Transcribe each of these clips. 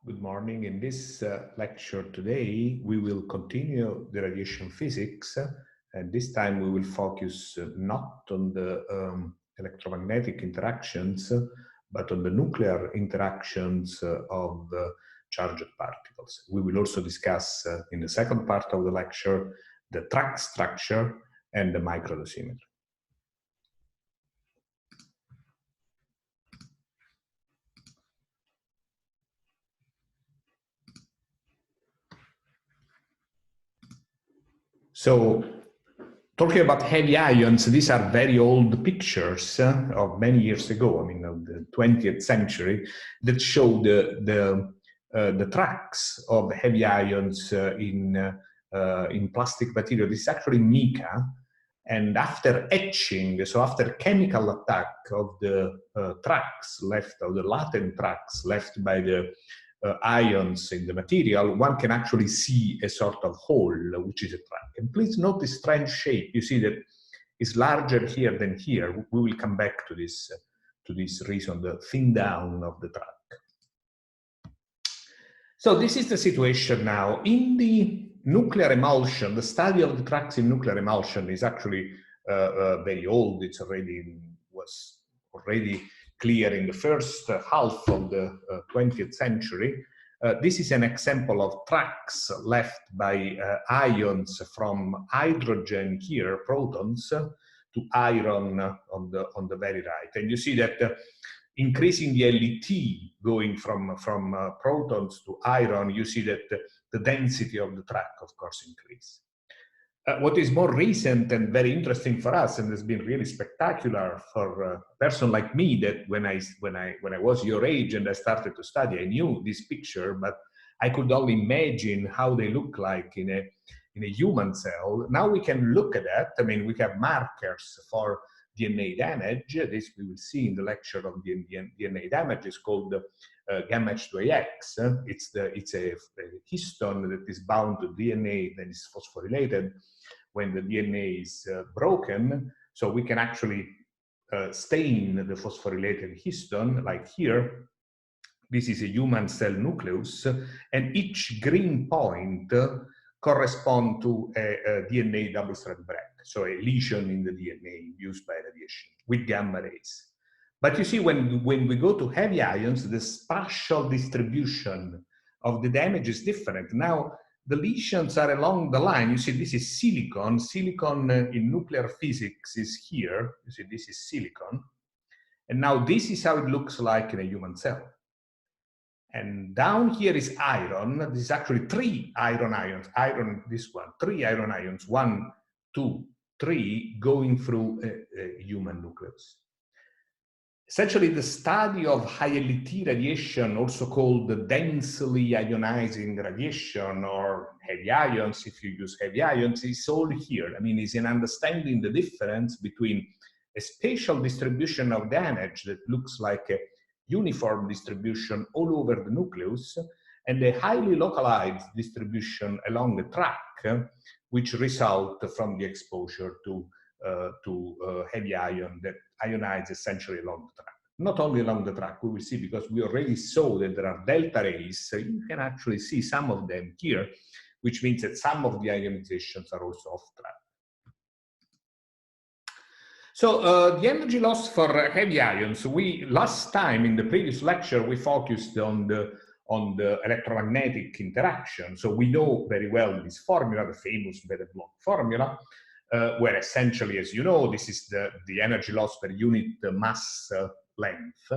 Good morning. In this lecture today, we will continue the radiation physics, and this time we will focus not on the electromagnetic interactions, but on the nuclear interactions of charged particles. We will also discuss in the second part of the lecture the track structure and the microdosimetry. So, talking about heavy ions, these are very old pictures of many years ago, I mean, of the 20th century, that show the tracks of heavy ions in plastic material. This is actually mica, and after etching, so after chemical attack of the tracks left, of the latent tracks left by the ions in the material, one can actually see a sort of hole, which is a track. And please note this strange shape. You see that it's larger here than here. We will come back to this reason, the thin down of the track. So this is the situation now. In the nuclear emulsion, the study of the tracks in nuclear emulsion is actually very old. It was already clear in the first half of the 20th century. This is an example of tracks left by ions from hydrogen here, protons, to iron on the very right. And you see that increasing the LET going from protons to iron, you see that the density of the track, of course, increase. What is more recent and very interesting for us, and has been really spectacular for a person like me, that when I was your age and I started to study, I knew this picture, but I could only imagine how they look like in a human cell. Now we can look at that. I mean, we have markers for DNA damage. This we will see in the lecture of DNA damage. It's called gamma H2AX. It's a histone that is bound to DNA that is phosphorylated when the DNA is broken. So we can actually stain the phosphorylated histone, like here. This is a human cell nucleus, and each green point correspond to a DNA double-strand break, so a lesion in the DNA induced by radiation with gamma rays. But you see, when we go to heavy ions, the spatial distribution of the damage is different. Now, the lesions are along the line. You see, this is silicon. Silicon in nuclear physics is here. You see, this is silicon. And now this is how it looks like in a human cell. And down here is iron. This is actually 3 iron ions. Iron, this one, 3 iron ions, 1, 2, 3, going through a human nucleus. Essentially, the study of high LET radiation, also called the densely ionizing radiation, or heavy ions, if you use heavy ions, is all here. I mean, it's in understanding the difference between a spatial distribution of damage that looks like a uniform distribution all over the nucleus, and a highly localized distribution along the track, which result from the exposure to heavy ion that ionize essentially along the track. Not only along the track, we will see, because we already saw that there are delta rays. So you can actually see some of them here, which means that some of the ionizations are also off track. So the energy loss for heavy ions, last time in the previous lecture, we focused on the electromagnetic interaction. So we know very well this formula, the famous Bethe-Bloch formula, where essentially, as you know, this is the energy loss per unit mass length.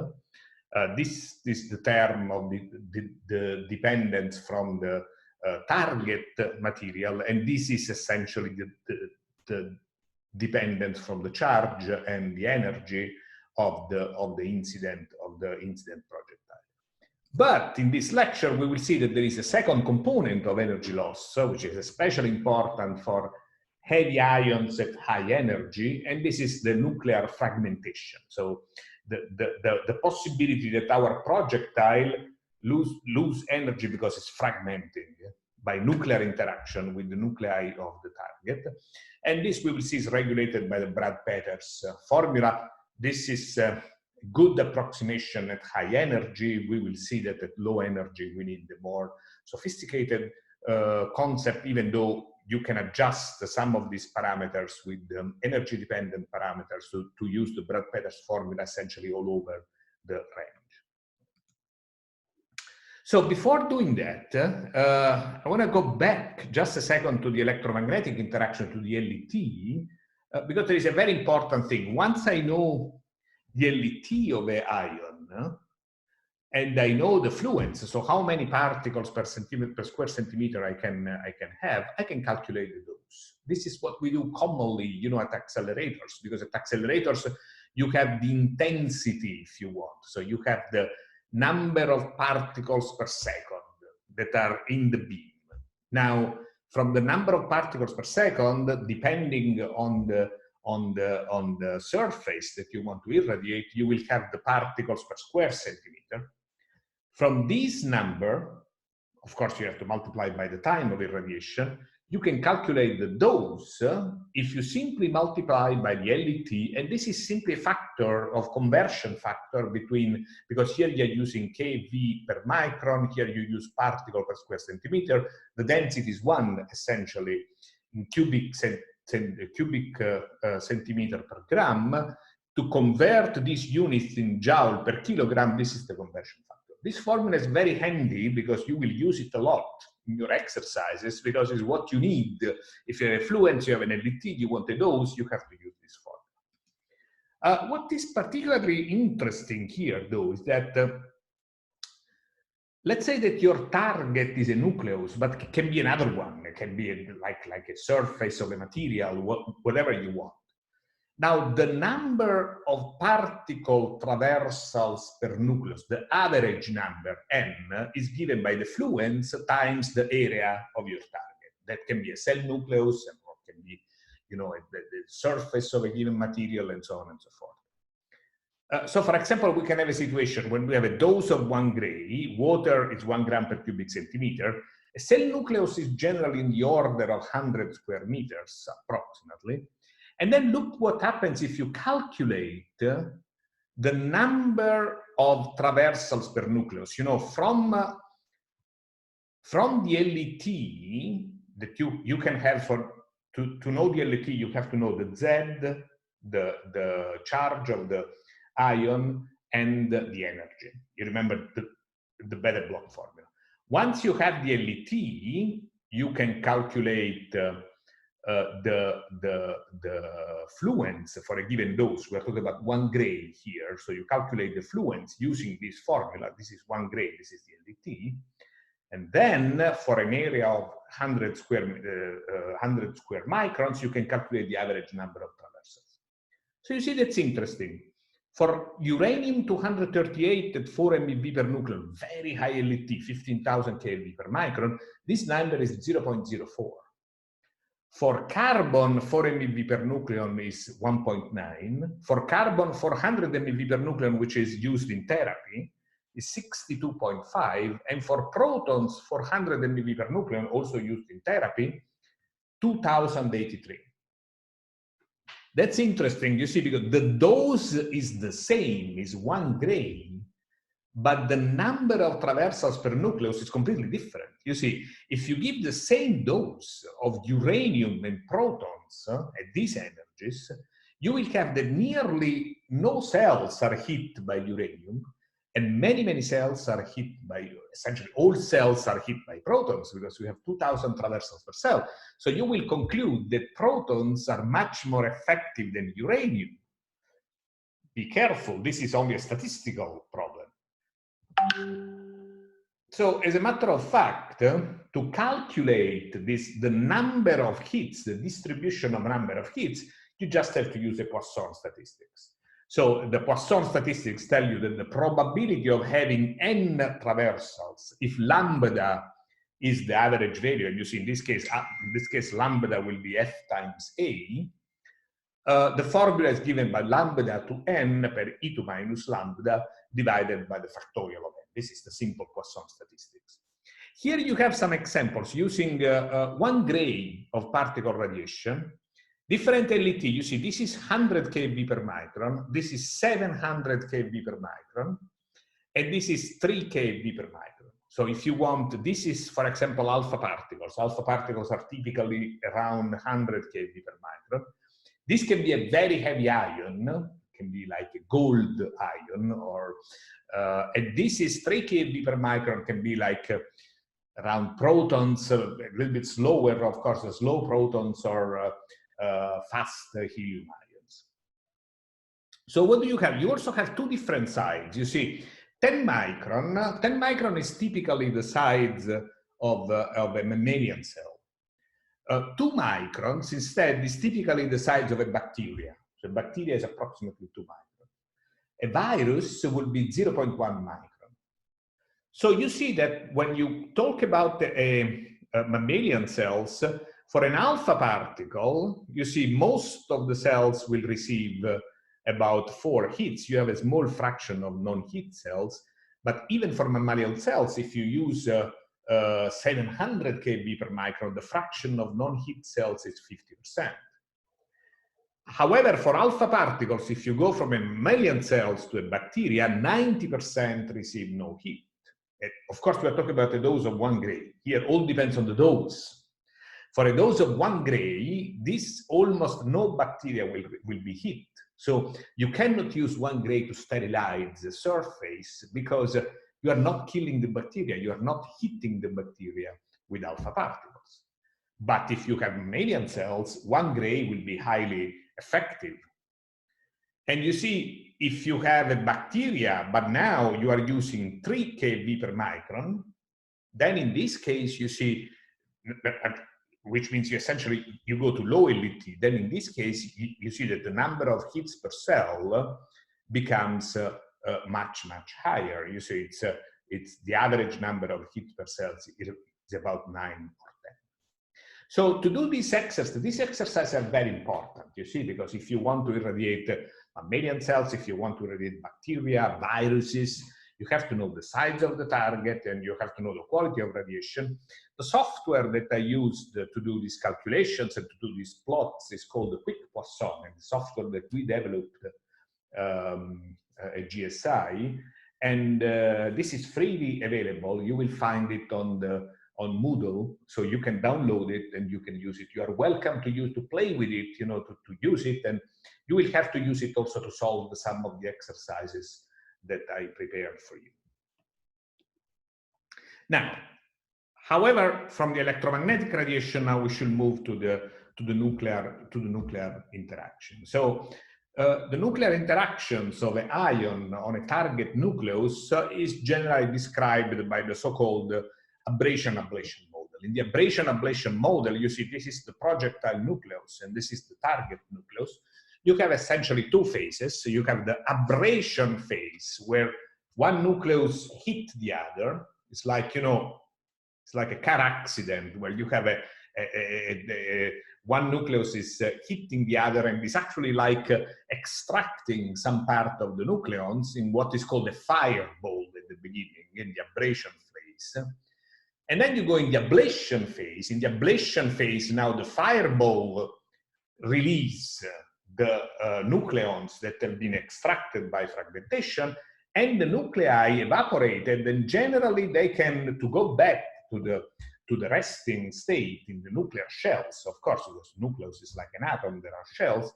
This is the term of the dependence from the target material, and this is essentially the dependence from the charge and the energy of the incident projectile. But in this lecture, we will see that there is a second component of energy loss, which is especially important for heavy ions at high energy, and this is the nuclear fragmentation. So the possibility that our projectile lose energy because it's fragmenting by nuclear interaction with the nuclei of the target. And this we will see is regulated by the Brad-Peters formula. This is good approximation at high energy. We will see that at low energy, we need the more sophisticated concept, even though you can adjust some of these parameters with energy-dependent parameters to use the Brad-Peters formula essentially all over the range. So before doing that, I want to go back just a second to the electromagnetic interaction, to the LET, because there is a very important thing. Once I know the LET of an ion, and I know the fluence, so how many particles per square centimeter I can have, I can calculate the dose. This is what we do commonly, you know, at accelerators, because at accelerators you have the intensity, if you want. So you have the number of particles per second that are in the beam. Now, from the number of particles per second, depending on the surface that you want to irradiate, you will have the particles per square centimeter. From this number, of course, you have to multiply by the time of irradiation. You can calculate the dose if you simply multiply by the LET, and this is simply a factor of conversion factor between, because here you're using kV per micron, here you use particle per square centimeter. The density is 1, essentially, in cubic centimeter per gram. To convert these units in joule per kilogram, this is the conversion factor. This formula is very handy because you will use it a lot in your exercises, because it's what you need. If you have a fluence, you have an LET, you want a dose, you have to use this formula. What is particularly interesting here, though, is that let's say that your target is a nucleus, but it can be another one. It can be like a surface of a material, whatever you want. Now, the number of particle traversals per nucleus, the average number, n, is given by the fluence times the area of your target. That can be a cell nucleus, or it can be, you know, the surface of a given material, and so on and so forth. So, for example, we can have a situation when we have a dose of 1 gray, water is 1 gram per cubic centimeter. A cell nucleus is generally in the order of 100 square meters, approximately. And then look what happens if you calculate the number of traversals per nucleus. You know, from the LET that you can have to know the LET, you have to know the Z, the charge of the ion, and the energy. You remember the Bethe-Bloch formula. Once you have the LET, you can calculate the fluence for a given dose. We're talking about 1 gray here, so you calculate the fluence using this formula. This is 1 gray, this is the LET. And then for an area of 100 square microns, you can calculate the average number of traversals. So you see, that's interesting. For uranium-238 at 4 MeV per nucleon, very high LET, 15,000 keV per micron, this number is 0.04. For carbon, 4 MeV per nucleon is 1.9. For carbon, 400 MeV per nucleon, which is used in therapy, is 62.5. And for protons, 400 MeV per nucleon, also used in therapy, 2083. That's interesting, you see, because the dose is the same, is 1 gray, but the number of traversals per nucleus is completely different. You see, if you give the same dose of uranium and protons at these energies, you will have that nearly no cells are hit by uranium, and many, many cells are hit by, essentially all cells are hit by protons, because we have 2,000 traversals per cell. So you will conclude that protons are much more effective than uranium. Be careful, this is only a statistical problem. So, as a matter of fact, to calculate the number of hits, the distribution of number of hits, you just have to use the Poisson statistics. So, the Poisson statistics tell you that the probability of having n traversals, if lambda is the average value, and you see in this case lambda will be f times a, the formula is given by lambda to n per e2 minus lambda divided by the factorial of n. This is the simple Poisson statistics. Here you have some examples using 1 gray of particle radiation. Different LET, you see, this is 100 kV per micron, this is 700 kV per micron, and this is 3 kV per micron. So if you want, this is, for example, alpha particles. Alpha particles are typically around 100 kV per micron. This can be a very heavy ion, can be like a gold ion, or and this is 3 kV per micron, can be like around protons, a little bit slower, of course, the slow protons or fast helium ions. So what do you have? You also have two different sides. You see, 10 micron is typically the size of a mammalian cell. 2 microns instead is typically the size of a bacteria. So bacteria is approximately 2 microns. A virus would be 0.1 micron. So you see that when you talk about mammalian cells, for an alpha particle, you see most of the cells will receive about 4 hits. You have a small fraction of non-hit cells, but even for mammalian cells, if you use 700 kV per micron, the fraction of non-hit cells is 50%. However, for alpha particles, if you go from a mammalian cells to a bacteria, 90% receive no heat. Of course, we are talking about a dose of 1 gray. Here, all depends on the dose. For a dose of 1 gray, this almost no bacteria will be hit. So you cannot use 1 gray to sterilize the surface because you are not killing the bacteria. You are not hitting the bacteria with alpha particles. But if you have mammalian cells, 1 gray will be highly effective. And you see, if you have a bacteria, but now you are using 3 kV per micron, then in this case, you see, which means you essentially, you go to low LET, then in this case, you see that the number of hits per cell becomes much, much higher. You see, it's the average number of hits per cell is about 9 or 10. So to do these exercises are very important, you see, because if you want to irradiate mammalian cells, if you want to irradiate bacteria, viruses, you have to know the size of the target and you have to know the quality of radiation. The software that I used to do these calculations and to do these plots is called the Quick Poisson, and the software that we developed at GSI. And this is freely available. You will find it on Moodle, so you can download it and you can use it. You are welcome to play with it, to use it, and you will have to use it also to solve some of the exercises that I prepared for you. Now, however, from the electromagnetic radiation, now we should move to the nuclear interaction. So the nuclear interactions of an ion on a target nucleus is generally described by the so-called abrasion-ablation model. In the abrasion-ablation model, you see this is the projectile nucleus and this is the target nucleus. You have essentially two phases. So you have the abrasion phase where one nucleus hit the other. It's like, it's like a car accident where you have one nucleus is hitting the other and is actually like extracting some part of the nucleons in what is called a fireball at the beginning, in the abrasion phase. And then you go in the ablation phase. In the ablation phase, now the fireball release the nucleons that have been extracted by fragmentation, and the nuclei evaporated, and generally they can to go back to the resting state in the nuclear shells. Of course, because nucleus is like an atom, there are shells.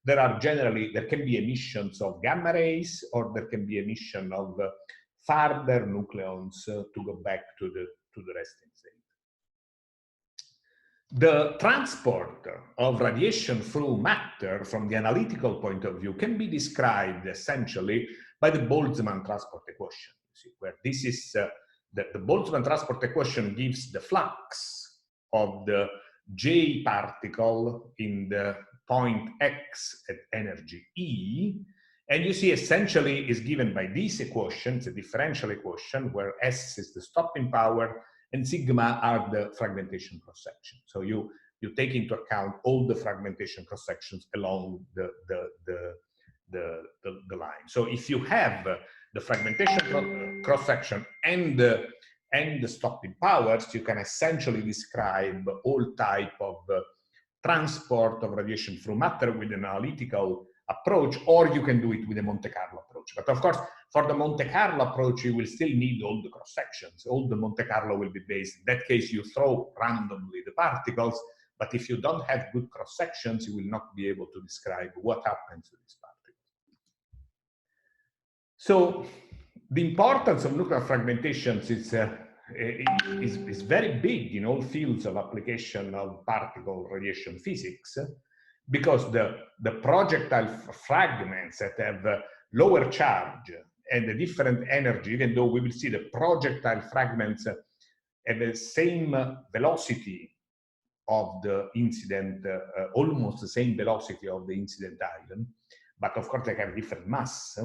There can be emissions of gamma rays, or there can be emission of further nucleons to go back to the resting state. The transport of radiation through matter from the analytical point of view can be described essentially by the Boltzmann transport equation, where this is the Boltzmann transport equation gives the flux of the J particle in the point X at energy E, and you see essentially is given by these equations, a differential equation where S is the stopping power and sigma are the fragmentation cross-section. So you take into account all the fragmentation cross-sections along the line. So if you have the fragmentation cross-section and the stopping powers, you can essentially describe all type of transport of radiation through matter with an analytical approach, or you can do it with a Monte Carlo approach. But of course, for the Monte Carlo approach, you will still need all the cross sections. All the Monte Carlo will be based. In that case, you throw randomly the particles, but if you don't have good cross sections, you will not be able to describe what happens to these particles. So the importance of nuclear fragmentations is very big in all fields of application of particle radiation physics, because the projectile fragments that have lower charge and a different energy, even though we will see the projectile fragments have the same velocity of the incident, almost the same velocity of the incident ion, but of course they have different mass.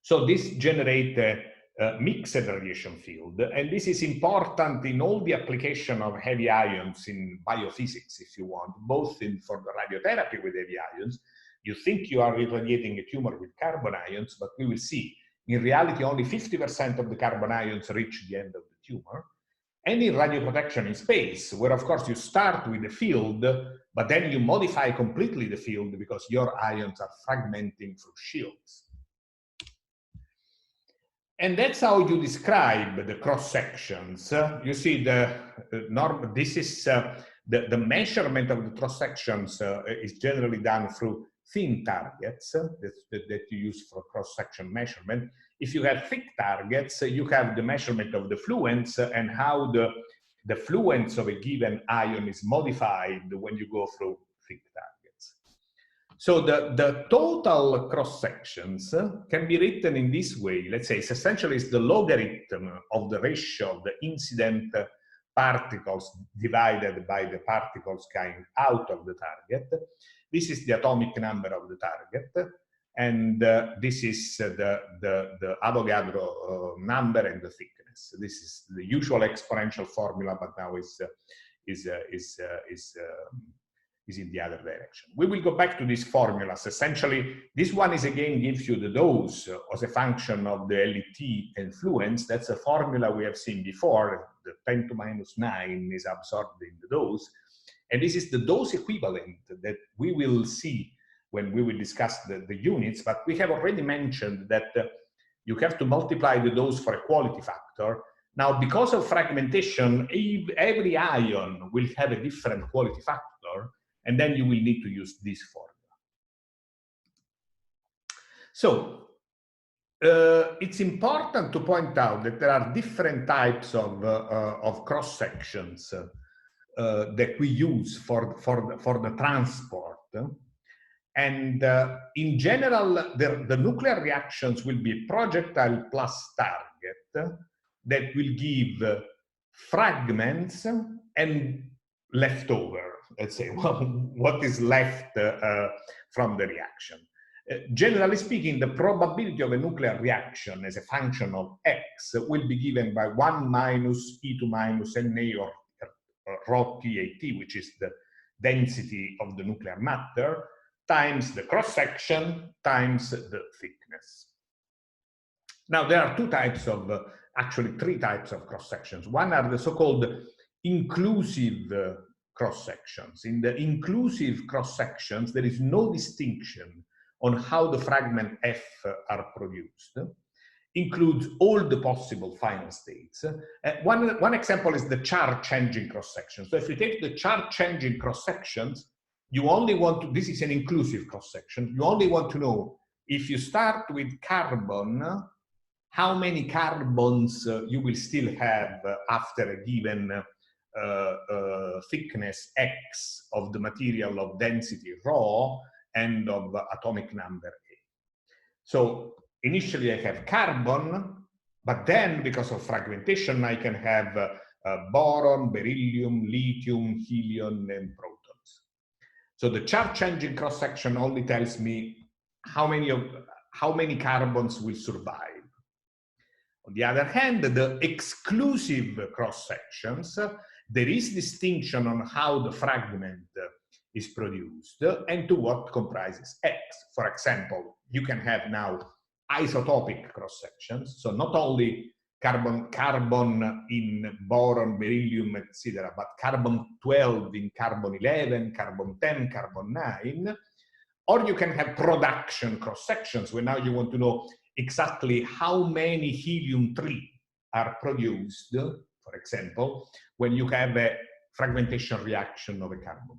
So this generates a mixed radiation field, and this is important in all the application of heavy ions in biophysics, if you want, both for the radiotherapy with heavy ions. You think you are irradiating a tumor with carbon ions, but we will see, in reality, only 50% of the carbon ions reach the end of the tumor. And in radioprotection in space, where of course you start with the field, but then you modify completely the field because your ions are fragmenting through shields. And that's how you describe the cross sections. You see, this is the measurement of the cross sections is generally done through thin targets that you use for cross section measurement. If you have thick targets, you have the measurement of the fluence and how the fluence of a given ion is modified when you go through thick targets. So the total cross sections can be written in this way. Let's say it's essentially the logarithm of the ratio of the incident particles divided by the particles coming out of the target. This is the atomic number of the target, and this is the Avogadro number and the thickness. This is the usual exponential formula, but now is in the other direction. We will go back to these formulas. Essentially, this one is again gives you the dose as a function of the LET and fluence. That's a formula we have seen before. The 10 to minus 9 is absorbed in the dose. And this is the dose equivalent that we will see when we will discuss the units. But we have already mentioned that you have to multiply the dose for a quality factor. Now, because of fragmentation, every ion will have a different quality factor, and then you will need to use this formula. So it's important to point out that there are different types of cross sections that we use for the transport. And in general, the nuclear reactions will be projectile plus target that will give fragments and leftover. Let's say, well, what is left from the reaction. Generally speaking, the probability of a nuclear reaction as a function of X will be given by 1 minus E2 minus Na or rho PAT, which is the density of the nuclear matter, times the cross-section times the thickness. Now, there are actually three types of cross-sections. One are the so-called inclusive cross-sections. In the inclusive cross-sections, there is no distinction on how the fragment F are produced. Includes all the possible final states. One example is the charge-changing cross-section. So if you take the charge-changing cross-sections, you only want to, this is an inclusive cross-section, you only want to know if you start with carbon, how many carbons you will still have after a given thickness X of the material of density rho and of atomic number A. So initially I have carbon, but then because of fragmentation, I can have boron, beryllium, lithium, helium, and protons. So the charge-changing cross-section only tells me how many carbons will survive. On the other hand, the exclusive cross-sections, there is distinction on how the fragment is produced and to what comprises X. For example, you can have now isotopic cross-sections. So not only carbon in boron, beryllium, etc., but carbon 12 in carbon 11, carbon 10, carbon 9. Or you can have production cross-sections, where now you want to know exactly how many helium-3 are produced, for example, when you have a fragmentation reaction of a carbon.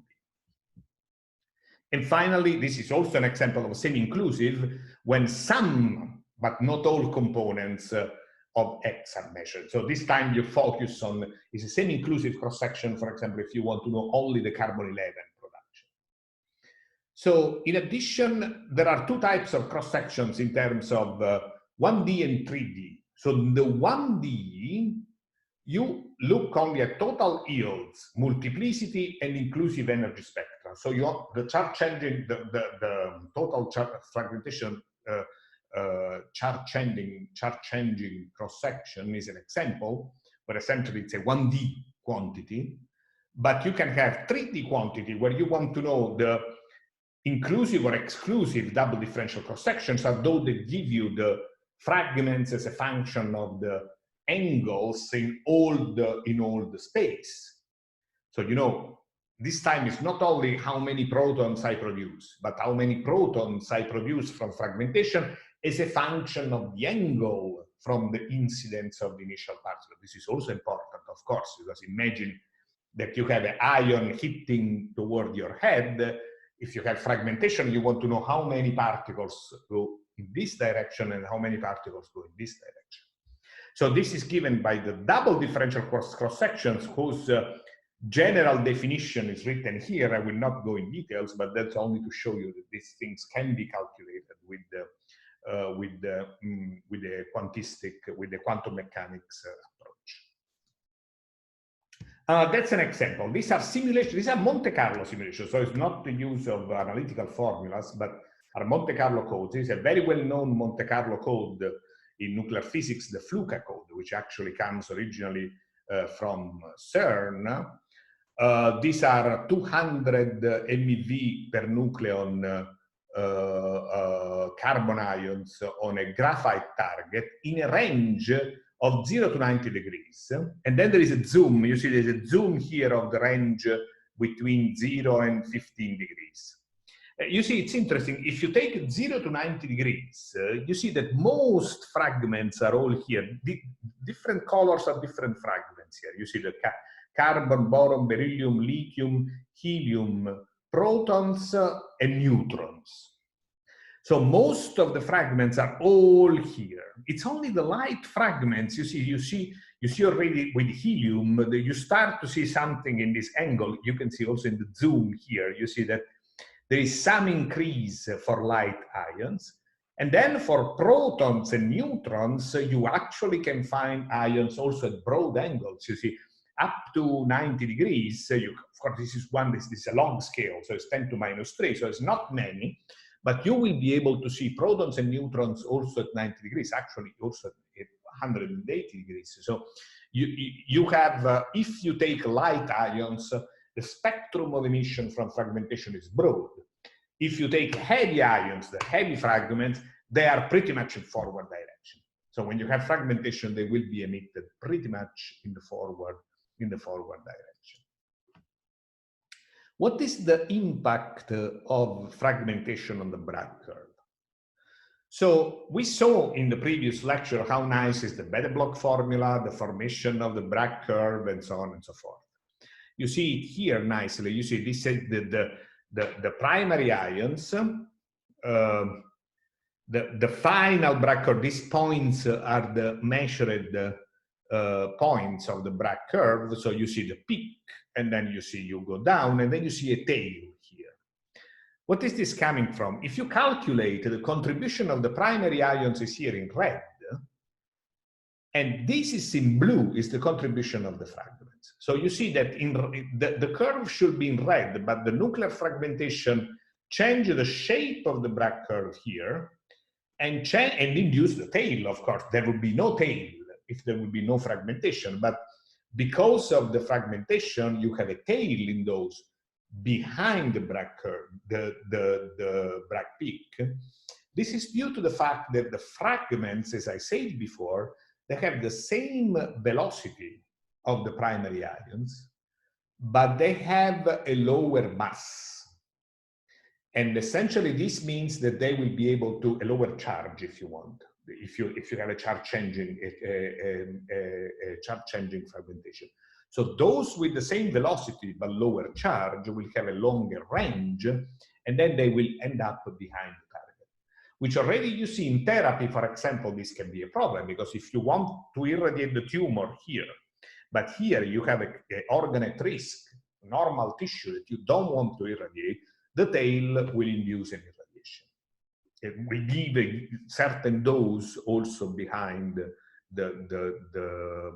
And finally, this is also an example of semi-inclusive, when some, but not all components of X are measured. So this time you focus on, is a semi-inclusive cross-section, for example, if you want to know only the carbon 11 production. So in addition, there are two types of cross-sections in terms of 1D and 3D. So the 1D, you look only at total yields, multiplicity, and inclusive energy spectra. So you have the chart changing, the total chart fragmentation, chart changing cross-section is an example, but essentially it's a 1D quantity. But you can have 3D quantity where you want to know the inclusive or exclusive double differential cross-sections are those that give you the fragments as a function of the angles in all the space. So you know, this time is not only how many protons I produce, but how many protons I produce from fragmentation as a function of the angle from the incidence of the initial particle. This is also important, of course, because imagine that you have an ion hitting toward your head. If you have fragmentation, you want to know how many particles go in this direction and how many particles go in this direction. So this is given by the double differential cross-sections, whose general definition is written here. I will not go in details, but that's only to show you that these things can be calculated with the quantum mechanics approach. That's an example. These are simulations. These are Monte Carlo simulations, so it's not the use of analytical formulas, but are Monte Carlo codes. It's a very well-known Monte Carlo code in nuclear physics, the Fluka code, which actually comes originally from CERN. These are 200 MeV per nucleon carbon ions on a graphite target in a range of 0 to 90 degrees. And then there is a zoom. You see there's a zoom here of the range between 0 and 15 degrees. You see, it's interesting. If you take 0 to 90 degrees, you see that most fragments are all here. Different colors are different fragments here. You see the carbon, boron, beryllium, lithium, helium, protons, and neutrons. So most of the fragments are all here. It's only the light fragments. You see already with helium, you start to see something in this angle. You can see also in the zoom here. You see that there is some increase for light ions. And then for protons and neutrons, you actually can find ions also at broad angles. You see, up to 90 degrees, of course, this is a log scale, so it's 10 to minus 3, so it's not many, but you will be able to see protons and neutrons also at 90 degrees, actually also at 180 degrees. So you have, if you take light ions, the spectrum of emission from fragmentation is broad. If you take heavy ions, the heavy fragments, they are pretty much in forward direction. So when you have fragmentation, they will be emitted pretty much in the forward direction. What is the impact of fragmentation on the Bragg curve? So we saw in the previous lecture how nice is the Bethe-Bloch formula, the formation of the Bragg curve, and so on and so forth. You see it here nicely. You see this is the primary ions, the final Bragg curve. These points are the measured points of the Bragg curve. So you see the peak, and then you go down, and then you see a tail here. What is this coming from? If you calculate the contribution of the primary ions is here in red, and this is in blue, is the contribution of the fragments. So you see that the curve should be in red, but the nuclear fragmentation changes the shape of the Bragg curve here and induce the tail, of course. There would be no tail if there would be no fragmentation, but because of the fragmentation, you have a tail in those behind the Bragg curve, the Bragg peak. This is due to the fact that the fragments, as I said before, they have the same velocity of the primary ions, but they have a lower mass. And essentially, this means that they will be able to, a lower charge, if you want, if you have a charge changing fragmentation. So those with the same velocity but lower charge will have a longer range, and then they will end up behind the target. Which already you see in therapy, for example, this can be a problem, because if you want to irradiate the tumor here, but here you have an organ at risk, normal tissue that you don't want to irradiate, the tail will induce an irradiation. It will give a certain dose also behind the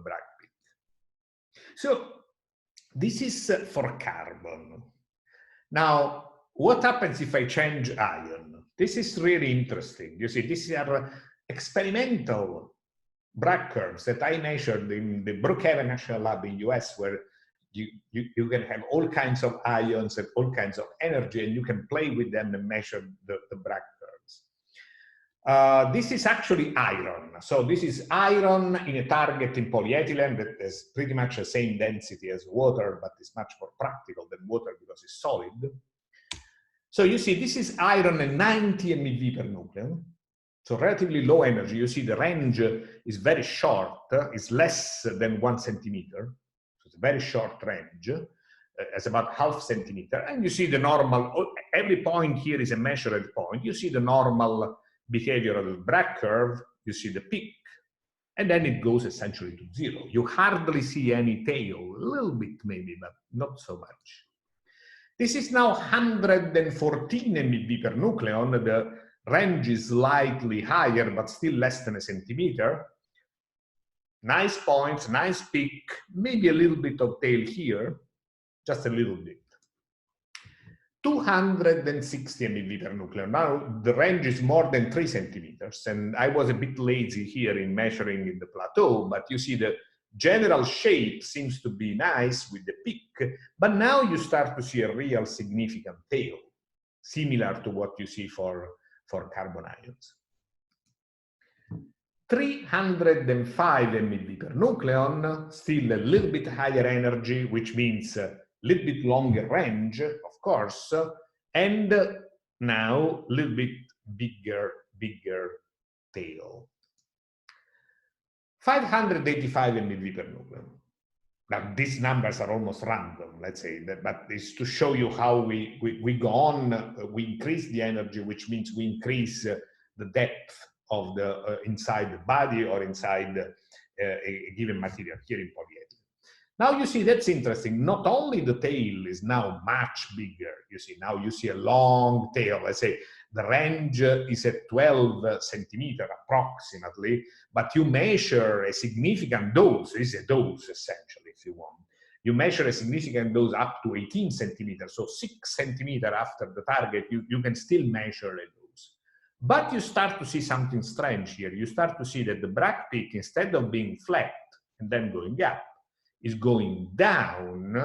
Bragg peak. So this is for carbon. Now, what happens if I change ion? This is really interesting. You see, these are experimental Bragg curves that I measured in the Brookhaven National Lab in US, where you can have all kinds of ions and all kinds of energy, and you can play with them and measure the Bragg curves. This is actually iron. So this is iron in a target in polyethylene that has pretty much the same density as water, but is much more practical than water because it's solid. So you see, this is iron at 90 MeV per nucleon. So relatively low energy. You see the range is very short, it's less than 1 centimeter. So it's a very short range, it's about ½ centimeter. And you see the normal, every point here is a measured point. You see the normal behavior of the Bragg curve, you see the peak, and then it goes essentially to 0. You hardly see any tail, a little bit maybe, but not so much. This is now 114 MeV per nucleon. The range is slightly higher, but still less than a centimeter. Nice points, nice peak, maybe a little bit of tail here, just a little bit. 260 MeV per nucleon. Now the range is more than 3 centimeters, and I was a bit lazy here in measuring in the plateau, but you see the general shape seems to be nice with the peak, but now you start to see a real significant tail, similar to what you see for carbon ions. 305 MeV per nucleon, still a little bit higher energy, which means a little bit longer range, of course, and now a little bit bigger tail. 585 MeV per nucleon. Now, these numbers are almost random, let's say, but it's to show you how we go on, we increase the energy, which means we increase the depth of the inside the body or inside a given material, here in polyethylene. Now you see, that's interesting. Not only the tail is now much bigger, you see, now you see a long tail. Let's say the range is at 12 centimeters approximately, but you measure a significant dose. This is a dose, essentially, if you want. You measure a significant dose up to 18 centimeters, so 6 centimeters after the target, you can still measure a dose. But you start to see something strange here. You start to see that the Bragg peak, instead of being flat and then going up, is going down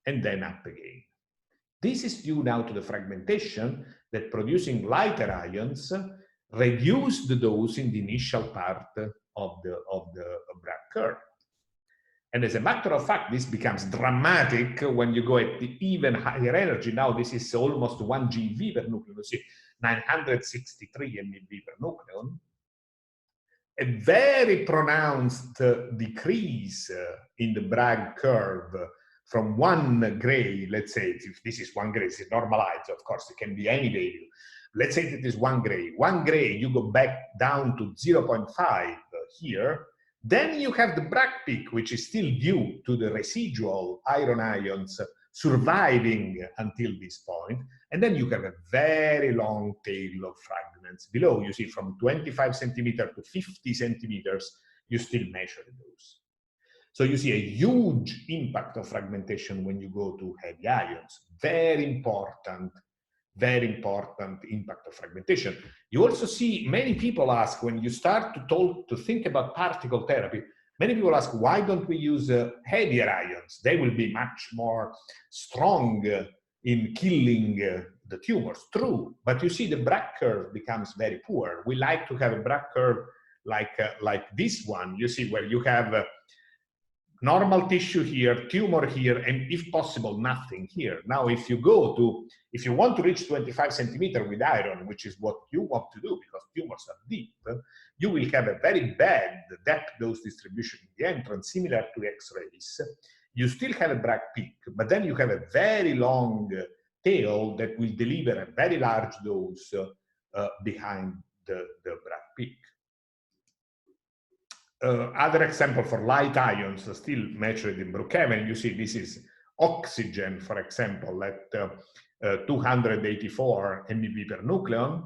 and then up again. This is due now to the fragmentation that producing lighter ions reduce the dose in the initial part of the Bragg curve. And as a matter of fact, this becomes dramatic when you go at the even higher energy. Now this is almost 1 GeV per nucleon. You see, 963 MeV per nucleon. A very pronounced decrease in the Bragg curve from 1 gray, let's say, if this is 1 gray, it's normalized, of course, it can be any value. Let's say that it is 1 gray. 1 gray, you go back down to 0.5 here. Then you have the Bragg peak, which is still due to the residual iron ions surviving until this point. And then you have a very long tail of fragments below. You see, from 25 centimeters to 50 centimeters, you still measure those. So you see a huge impact of fragmentation when you go to heavy ions. Very important impact of fragmentation. You also see many people ask, when you start to think about particle therapy, many people ask, why don't we use heavier ions? They will be much more strong in killing the tumors. True, but you see the Bragg curve becomes very poor. We like to have a Bragg curve like this one, you see, where you have normal tissue here, tumor here, and if possible, nothing here. Now, if you want to reach 25 centimeters with iron, which is what you want to do because tumors are deep, you will have a very bad depth dose distribution in the entrance, similar to X-rays. You still have a Bragg peak, but then you have a very long tail that will deliver a very large dose behind the Bragg peak. Other example for light ions still measured in Brookhaven, you see this is oxygen, for example, at 284 MeV per nucleon.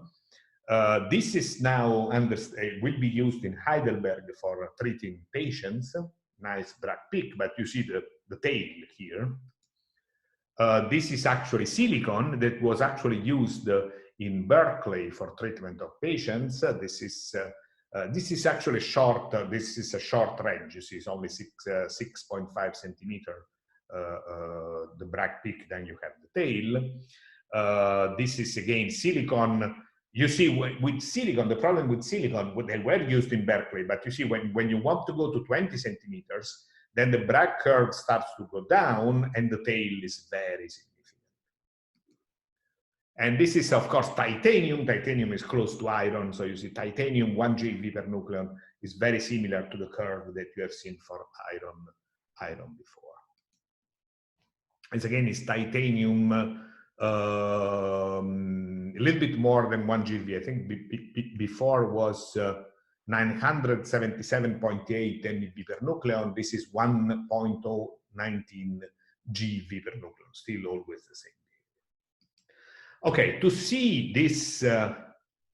This is now will be used in Heidelberg for treating patients. Nice Bragg peak, but you see the tail here. This is actually silicon that was actually used in Berkeley for treatment of patients. This is actually short. This is a short range. You see, it's only 6.5 centimeter. The Bragg peak. Then you have the tail. This is again silicon. You see, with silicon, the problem with silicon, they were used in Berkeley, but you see, when you want to go to 20 centimeters, then the Bragg curve starts to go down, and the tail is very significant. And this is, of course, titanium. Titanium is close to iron, so you see titanium 1 GeV per nucleon is very similar to the curve that you have seen for iron before. And again, it's titanium a little bit more than 1 GeV. I think before was 977.8 MeV per nucleon. This is 1.019 GeV per nucleon, still always the same. Okay, to see these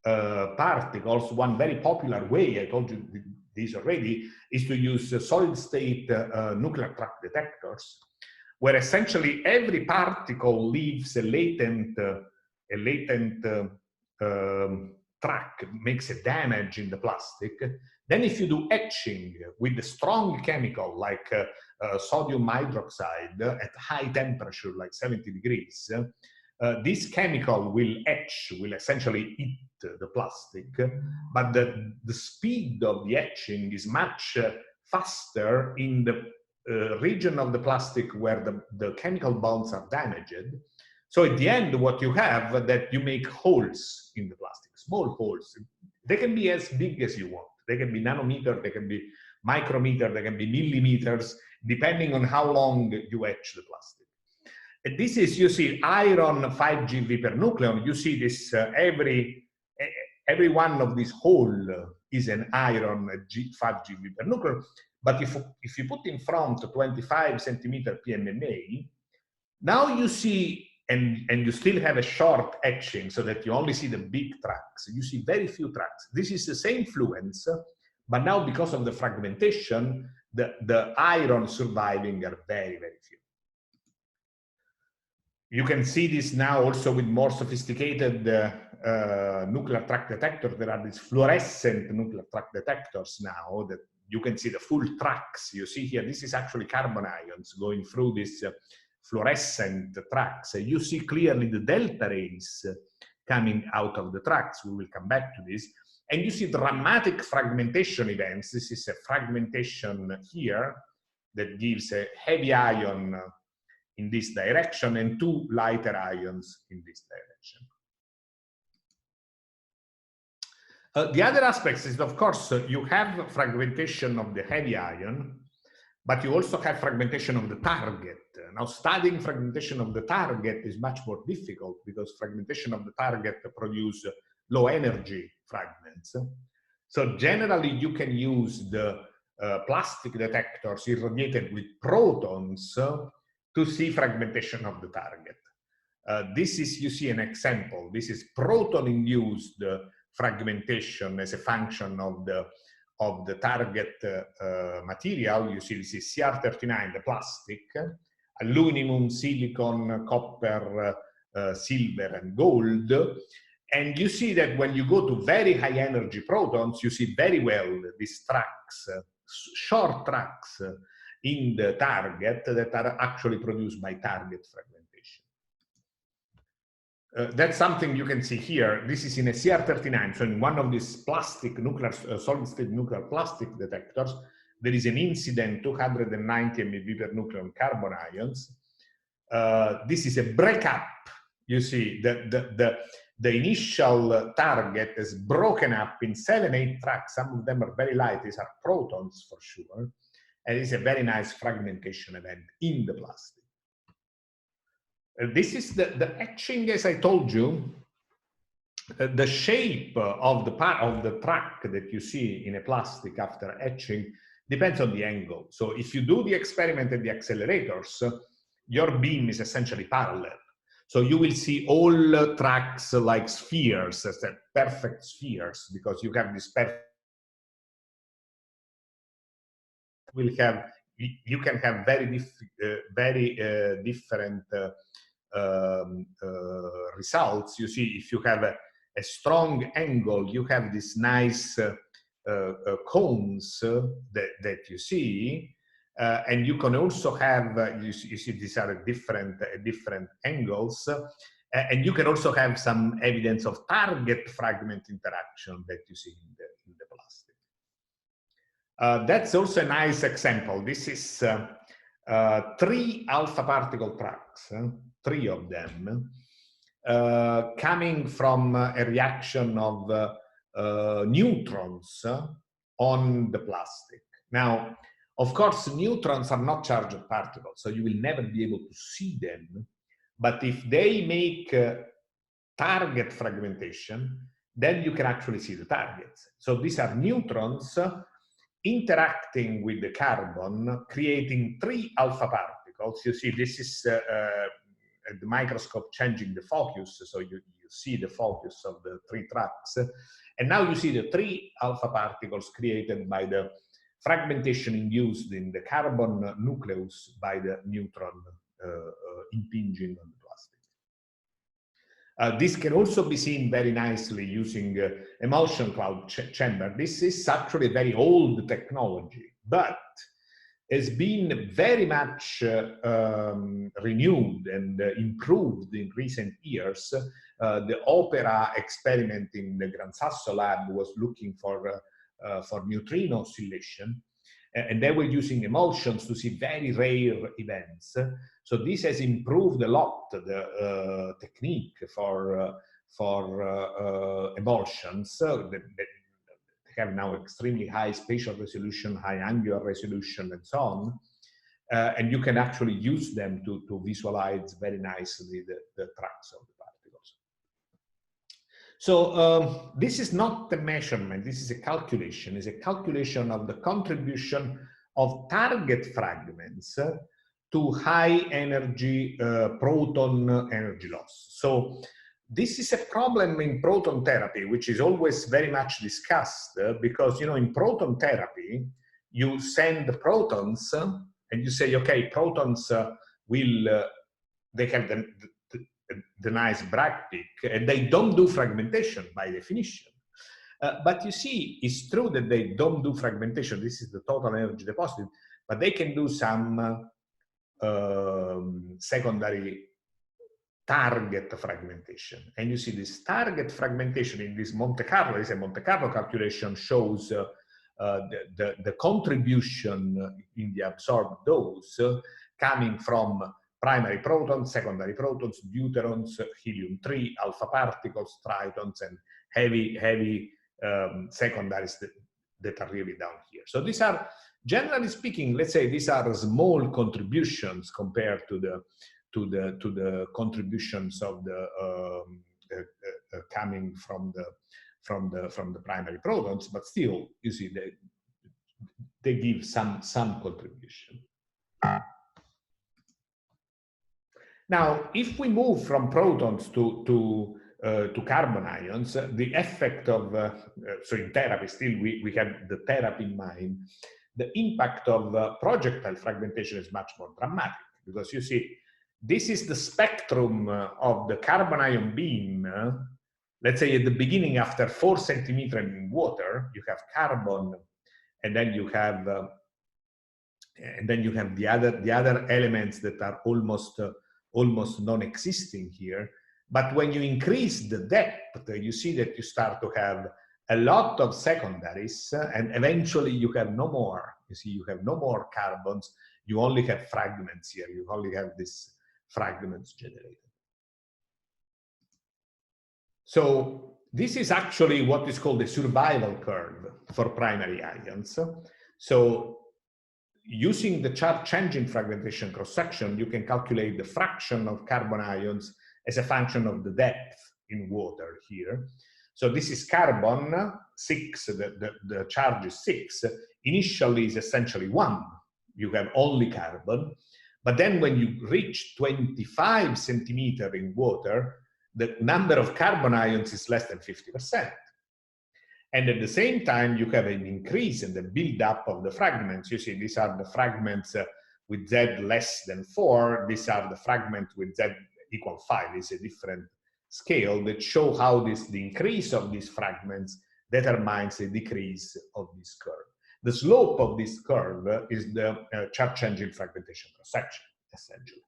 particles, one very popular way, I told you this already, is to use solid-state nuclear track detectors, where essentially every particle leaves a latent track, makes a damage in the plastic. Then if you do etching with a strong chemical like sodium hydroxide at high temperature, like 70 degrees, this chemical will etch, will essentially eat the plastic, but the speed of the etching is much faster in the region of the plastic where the chemical bonds are damaged. So at the end, what you have that you make holes in the plastic, small holes. They can be as big as you want. They can be nanometer, they can be micrometer, they can be millimeters, depending on how long you etch the plastic. And this is, you see, iron 5 GeV per nucleon. You see this, every one of these hole is an iron 5 GeV per nucleon. But if you put in front 25 centimeter PMMA, now you see, and you still have a short etching so that you only see the big tracks. You see very few tracks. This is the same fluence, but now because of the fragmentation, the iron surviving are very, very few. You can see this now also with more sophisticated nuclear track detectors. There are these fluorescent nuclear track detectors now that you can see the full tracks. You see here, this is actually carbon ions going through these fluorescent tracks. You see clearly the delta rays coming out of the tracks. We will come back to this. And you see dramatic fragmentation events. This is a fragmentation here that gives a heavy ion in this direction and two lighter ions in this direction. The other aspects is, of course, you have fragmentation of the heavy ion, but you also have fragmentation of the target. Now, studying fragmentation of the target is much more difficult because fragmentation of the target produce low energy fragments. So generally, you can use the plastic detectors irradiated with protons to see fragmentation of the target. This is, you see an example. This is proton-induced fragmentation as a function of the target material. You see this is CR39, the plastic, aluminum, silicon, copper, silver, and gold. And you see that when you go to very high energy protons, you see very well these tracks, short tracks in the target that are actually produced by target fragmentation. that's something you can see here. This is in a CR39, so in one of these plastic nuclear, solid-state nuclear plastic detectors, there is an incident 290 MeV per nucleon carbon ions. This is a breakup. You see, the initial target is broken up in 7-8 tracks. Some of them are very light. These are protons for sure. And it's a very nice fragmentation event in the plastic. This is the etching, as I told you. The shape of the track that you see in a plastic after etching depends on the angle. So if you do the experiment at the accelerators, your beam is essentially parallel. So you will see all tracks like spheres, as perfect spheres, because you have this perfect. You can have very different results. You see, if you have a strong angle, you have this nice cones that you see, and you can also have you see these are different angles, and you can also have some evidence of target fragment interaction that you see in the plastic. That's also a nice example. This is 3 alpha particle tracks, 3 of them, coming from a reaction of neutrons on the plastic. Now, of course, neutrons are not charged particles, so you will never be able to see them. But if they make target fragmentation, then you can actually see the targets. So these are neutrons interacting with the carbon, creating 3 alpha particles. You see, this is at the microscope changing the focus, so you see the focus of the 3 tracks. And now you see the 3 alpha particles created by the fragmentation induced in the carbon nucleus by the neutron impinging on the plastic. This can also be seen very nicely using emulsion cloud chamber. This is actually a very old technology, but has been very much renewed and improved in recent years. The OPERA experiment in the Gran Sasso lab was looking for neutrino oscillation, and they were using emulsions to see very rare events. So this has improved a lot the technique for emulsions. They have now extremely high spatial resolution, high angular resolution, and so on. And you can actually use them to visualize very nicely the tracks of the particles. So this is not a measurement, this is a calculation. It's a calculation of the contribution of target fragments to high energy proton energy loss. So this is a problem in proton therapy, which is always very much discussed because, you know, in proton therapy, you send the protons and you say, okay, protons they have the nice Bragg peak, and they don't do fragmentation by definition. But you see, it's true that they don't do fragmentation. This is the total energy deposited, but they can do some secondary target fragmentation. And you see this target fragmentation in this Monte Carlo, is a Monte Carlo calculation, shows the contribution in the absorbed dose coming from primary protons, secondary protons, deuterons, helium-3, alpha particles, tritons, and heavy secondaries that are really down here. So these are, generally speaking, let's say these are small contributions compared to the contributions of the coming from the primary protons, but still, you see, they give some contribution. Now, if we move from protons to carbon ions, the effect of so in therapy, still we have the therapy in mind. The impact of projectile fragmentation is much more dramatic, because you see, this is the spectrum of the carbon ion beam. Let's say at the beginning, after 4 centimeters in water, you have carbon, and then you have the other elements that are almost non-existing here. But when you increase the depth, you see that you start to have a lot of secondaries, and eventually you have no more. You see, you have no more carbons. You only have fragments here. You only have these fragments generated. So this is actually what is called the survival curve for primary ions. So using the charge-changing fragmentation cross-section, you can calculate the fraction of carbon ions as a function of the depth in water here. So this is carbon 6, the charge is 6. Initially is essentially 1. You have only carbon. But then when you reach 25 centimeters in water, the number of carbon ions is less than 50%. And at the same time, you have an increase in the buildup of the fragments. You see, these are the fragments with Z less than 4. These are the fragments with Z equal 5. It's a different scale that show how the increase of these fragments determines the decrease of this curve. The slope of this curve is the charge-changing fragmentation cross-section, essentially.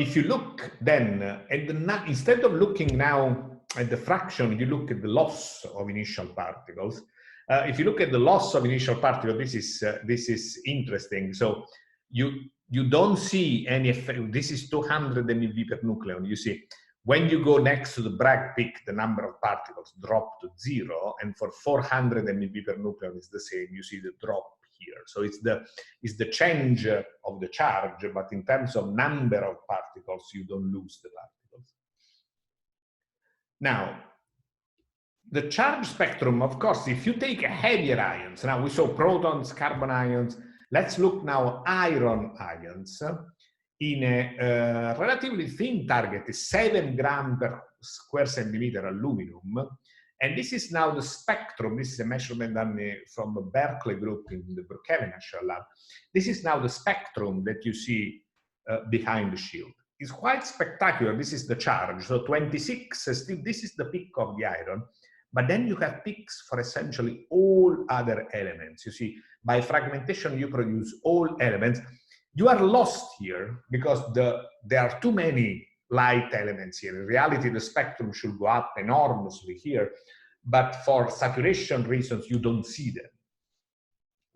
If you look then at the, instead of looking now at the fraction, you look at the loss of initial particles. If you look at the loss of initial particles, this is interesting. So you don't see any effect. This is 200 MeV per nucleon. You see, when you go next to the Bragg peak, the number of particles drop to 0, and for 400 MeV per nucleon is the same. You see the drop here. So it's the change of the charge, but in terms of number of particles, you don't lose the particles. Now, the charge spectrum, of course, if you take heavier ions, now we saw protons, carbon ions, let's look now iron ions. In a relatively thin target, is 7 grams per square centimeter aluminum. And this is now the spectrum. This is a measurement done from the Berkeley group in the Brookhaven National Lab. This is now the spectrum that you see behind the shield. It's quite spectacular. This is the charge. So 26, still, this is the peak of the iron. But then you have peaks for essentially all other elements. You see, by fragmentation, you produce all elements. You are lost here because there are too many light elements here. In reality, the spectrum should go up enormously here, but for saturation reasons, you don't see them.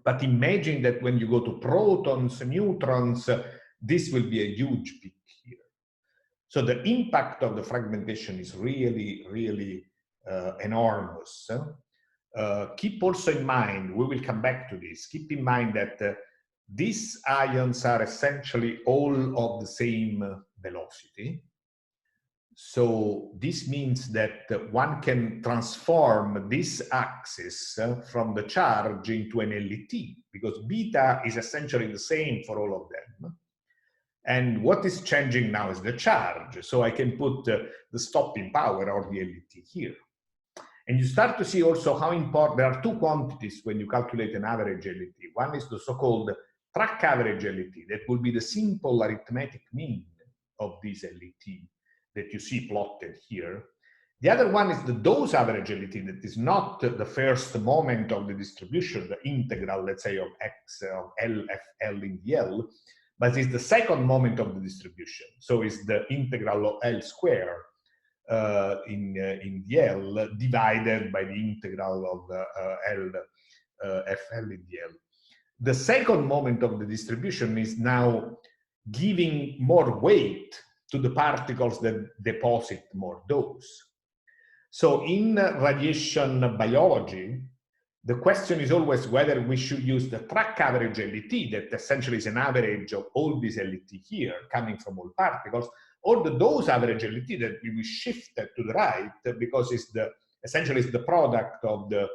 But imagine that when you go to protons, neutrons, this will be a huge peak here. So the impact of the fragmentation is really, really enormous. Keep also in mind, we will come back to this, keep in mind that these ions are essentially all of the same velocity. So this means that one can transform this axis from the charge into an LET, because beta is essentially the same for all of them. And what is changing now is the charge. So I can put the stopping power or the LET here. And you start to see also how important, there are two quantities when you calculate an average LET. One is the so-called track average LET, that will be the simple arithmetic mean of this LET that you see plotted here. The other one is the dose average LET, that is not the first moment of the distribution, the integral, let's say, of x of L, FL in the L, but it's the second moment of the distribution. So it's the integral of L squared in the L divided by the integral of L, FL in the L. The second moment of the distribution is now giving more weight to the particles that deposit more dose. So in radiation biology, the question is always whether we should use the track average LET, that essentially is an average of all these LET here coming from all particles, or the dose average LET that we shifted to the right because it's essentially it's the product of the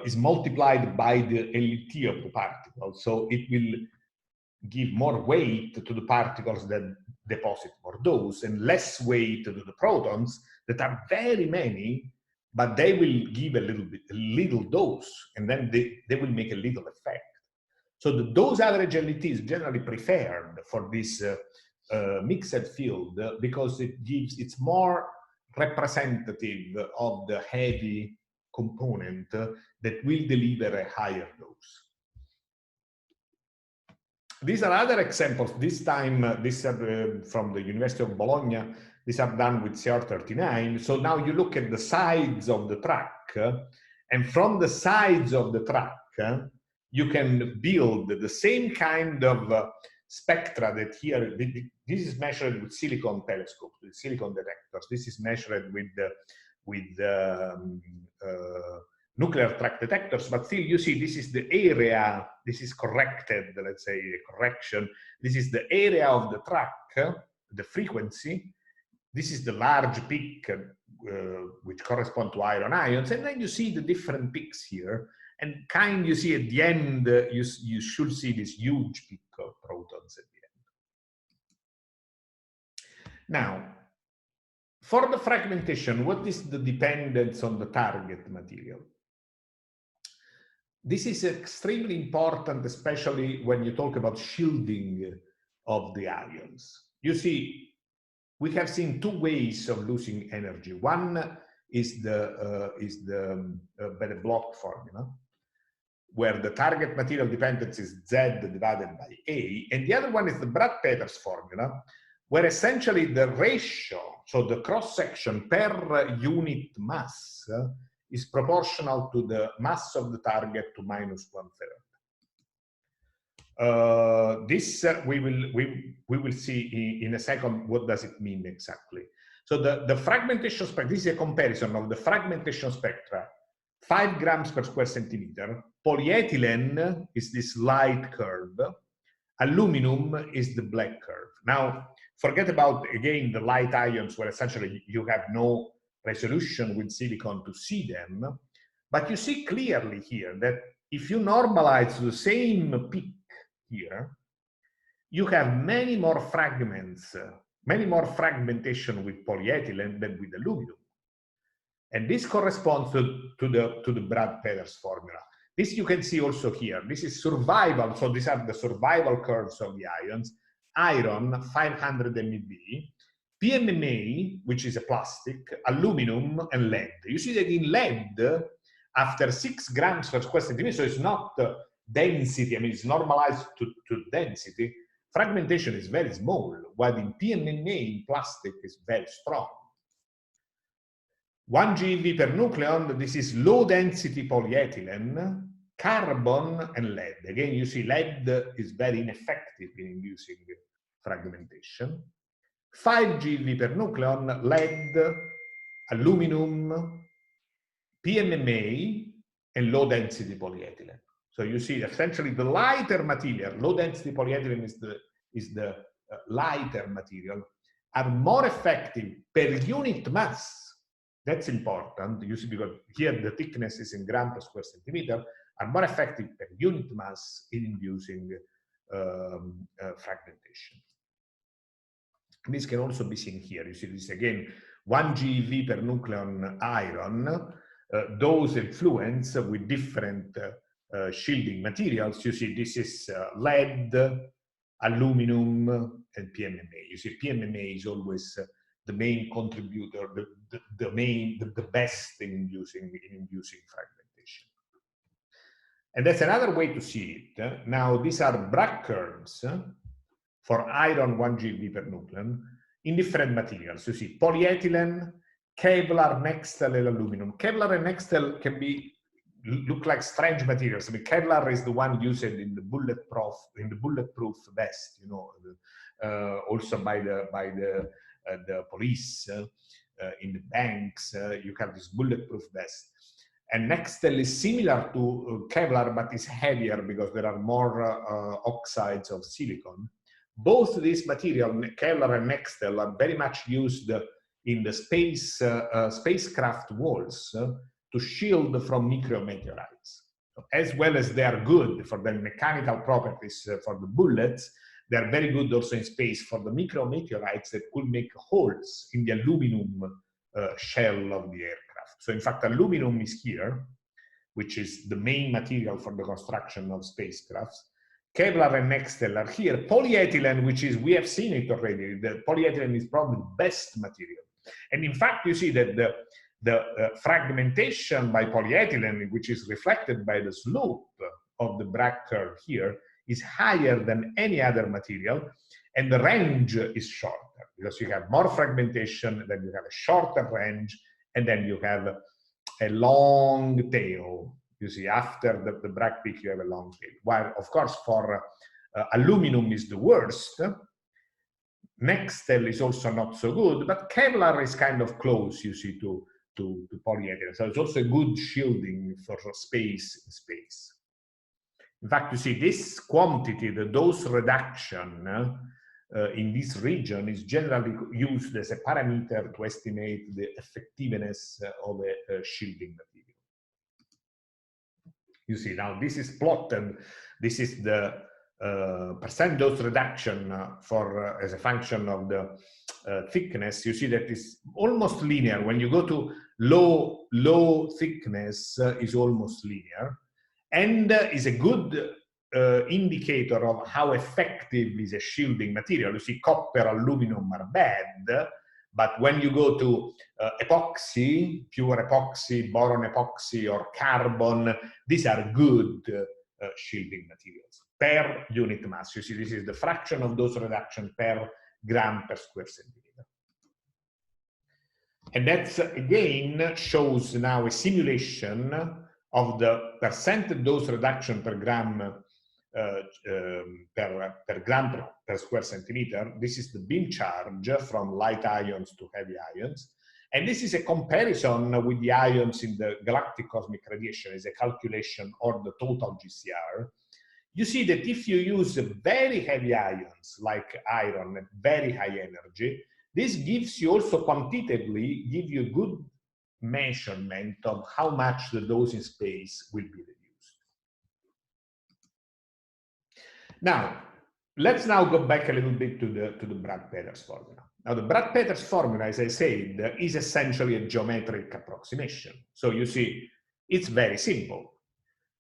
is multiplied by the LET of the particle. So it will give more weight to the particles that deposit more dose and less weight to the protons that are very many, but they will give a little dose, and then they will make a little effect. So the dose average LET is generally preferred for this mixed field because it's more representative of the heavy component that will deliver a higher dose. These are other examples. This time, these are from the University of Bologna. These are done with CR39. So now you look at the sides of the track, and from the sides of the track, you can build the same kind of spectra that here, this is measured with silicon telescopes, with silicon detectors. This is measured with nuclear track detectors, but still you see this is the area, this is corrected, let's say a correction. This is the area of the track, the frequency. This is the large peak which correspond to iron ions, and then you see the different peaks here, and you see at the end, you should see this huge peak of protons at the end. Now, for the fragmentation, what is the dependence on the target material? This is extremely important, especially when you talk about shielding of the ions. You see, we have seen two ways of losing energy. One is the Bloch formula, where the target material dependence is Z divided by A, and the other one is the Brad-Peters formula, where essentially the ratio, so the cross-section per unit mass, is proportional to the mass of the target to -1/3. This we will see in a second. What does it mean exactly? So the fragmentation spectra. This is a comparison of the fragmentation spectra. 5 grams per square centimeter. Polyethylene is this light curve. Aluminum is the black curve. Now, forget about again the light ions, where essentially you have no resolution with silicon to see them, but you see clearly here that if you normalize the same peak here, you have many more fragments, many more fragmentation with polyethylene than with aluminum. And this corresponds to the Brad-Peters formula. This you can see also here. This is survival, so these are the survival curves of the ions. Iron, 500 MeV, PMMA, which is a plastic, aluminum, and lead. You see that in lead, after 6 grams per square centimeter, so it's not density, I mean, it's normalized to density, fragmentation is very small, while in PMMA, in plastic, is very strong. 1 GeV per nucleon, this is low density polyethylene, carbon, and lead. Again, you see lead is very ineffective in inducing fragmentation. 5 GeV per nucleon, lead, aluminum, PMMA, and low density polyethylene. So you see essentially the lighter material, low density polyethylene is the lighter material, are more effective per unit mass. That's important, you see, because here the thickness is in gram per square centimeter, are more effective per unit mass in inducing fragmentation. And this can also be seen here. You see this again, 1 GeV per nucleon iron, those influence with different shielding materials. You see this is lead, aluminum, and PMMA. You see PMMA is always the main contributor, the best in inducing fragmentation. And that's another way to see it. Now, these are Bragg curves for iron 1 GeV per nucleon in different materials. You see polyethylene, Kevlar, Nextel, and aluminum. Kevlar and Nextel can look like strange materials. I mean, Kevlar is the one used in the bulletproof vest, you know, also by the police, in the banks, you have this bulletproof vest. And Nextel is similar to Kevlar, but is heavier because there are more oxides of silicon. Both these materials, Kevlar and Nextel, are very much used in the spacecraft walls to shield from micrometeorites. As well as they are good for the mechanical properties for the bullets, they are very good also in space for the micrometeorites that could make holes in the aluminum shell of the aircraft. So in fact, aluminum is here, which is the main material for the construction of spacecrafts. Kevlar and Nextel are here. Polyethylene, which is, we have seen it already, the polyethylene is probably the best material. And in fact, you see that the fragmentation by polyethylene, which is reflected by the slope of the Bragg curve here, is higher than any other material, and the range is shorter because you have more fragmentation, then you have a shorter range, and then you have a long tail. You see, after the Bragg peak, you have a long tail. While, of course, for aluminum is the worst. Nextel is also not so good, but Kevlar is kind of close, you see, to polyethylene. So it's also a good shielding for space in space. In fact, you see, this quantity, the dose reduction in this region is generally used as a parameter to estimate the effectiveness of a shielding material. You see, now this is plotted. This is the percent dose reduction for as a function of the thickness. You see that it's almost linear. When you go to low thickness, is almost linear, and is a good indicator of how effective is a shielding material. You see, copper, aluminum are bad, but when you go to epoxy, pure epoxy, boron epoxy, or carbon, these are good shielding materials per unit mass. You see, this is the fraction of dose reduction per gram per square centimeter. And that's, again, shows now a simulation of the percent dose reduction per gram per gram per square centimeter. This is the beam charge from light ions to heavy ions. And this is a comparison with the ions in the galactic cosmic radiation, is a calculation of the total GCR. You see that if you use very heavy ions like iron at very high energy, this gives you also quantitatively, give you a good measurement of how much the dose in space will be reduced. Now, let's now go back a little bit to the Bragg-Peters formula. Now, the Bragg-Peters formula, as I said, is essentially a geometric approximation. So you see, it's very simple.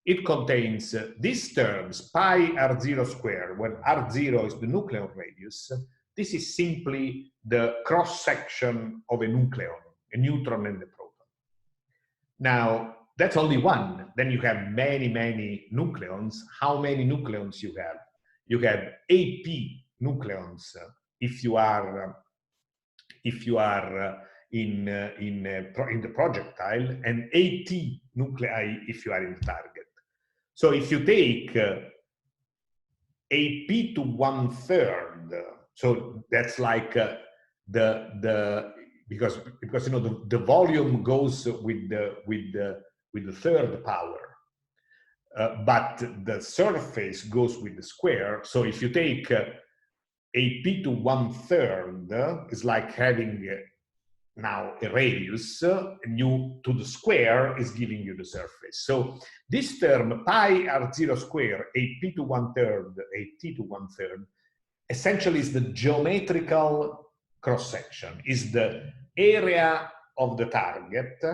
It contains these terms, pi r0 squared, where r0 is the nucleon radius. This is simply the cross-section of a nucleon, a neutron and a proton. Now, that's only one. Then you have many, many nucleons. How many nucleons you have? You have AP nucleons if you are in the projectile, and AT nuclei if you are in the target. So if you take AP to 1/3, so that's like because you know the volume goes with the third power, but the surface goes with the square. So if you take AP to 1/3, it's like having now a radius, and you to the square is giving you the surface. So this term pi r0 squared, AP to 1/3, AT to 1/3, essentially is the geometrical cross-section, is the area of the target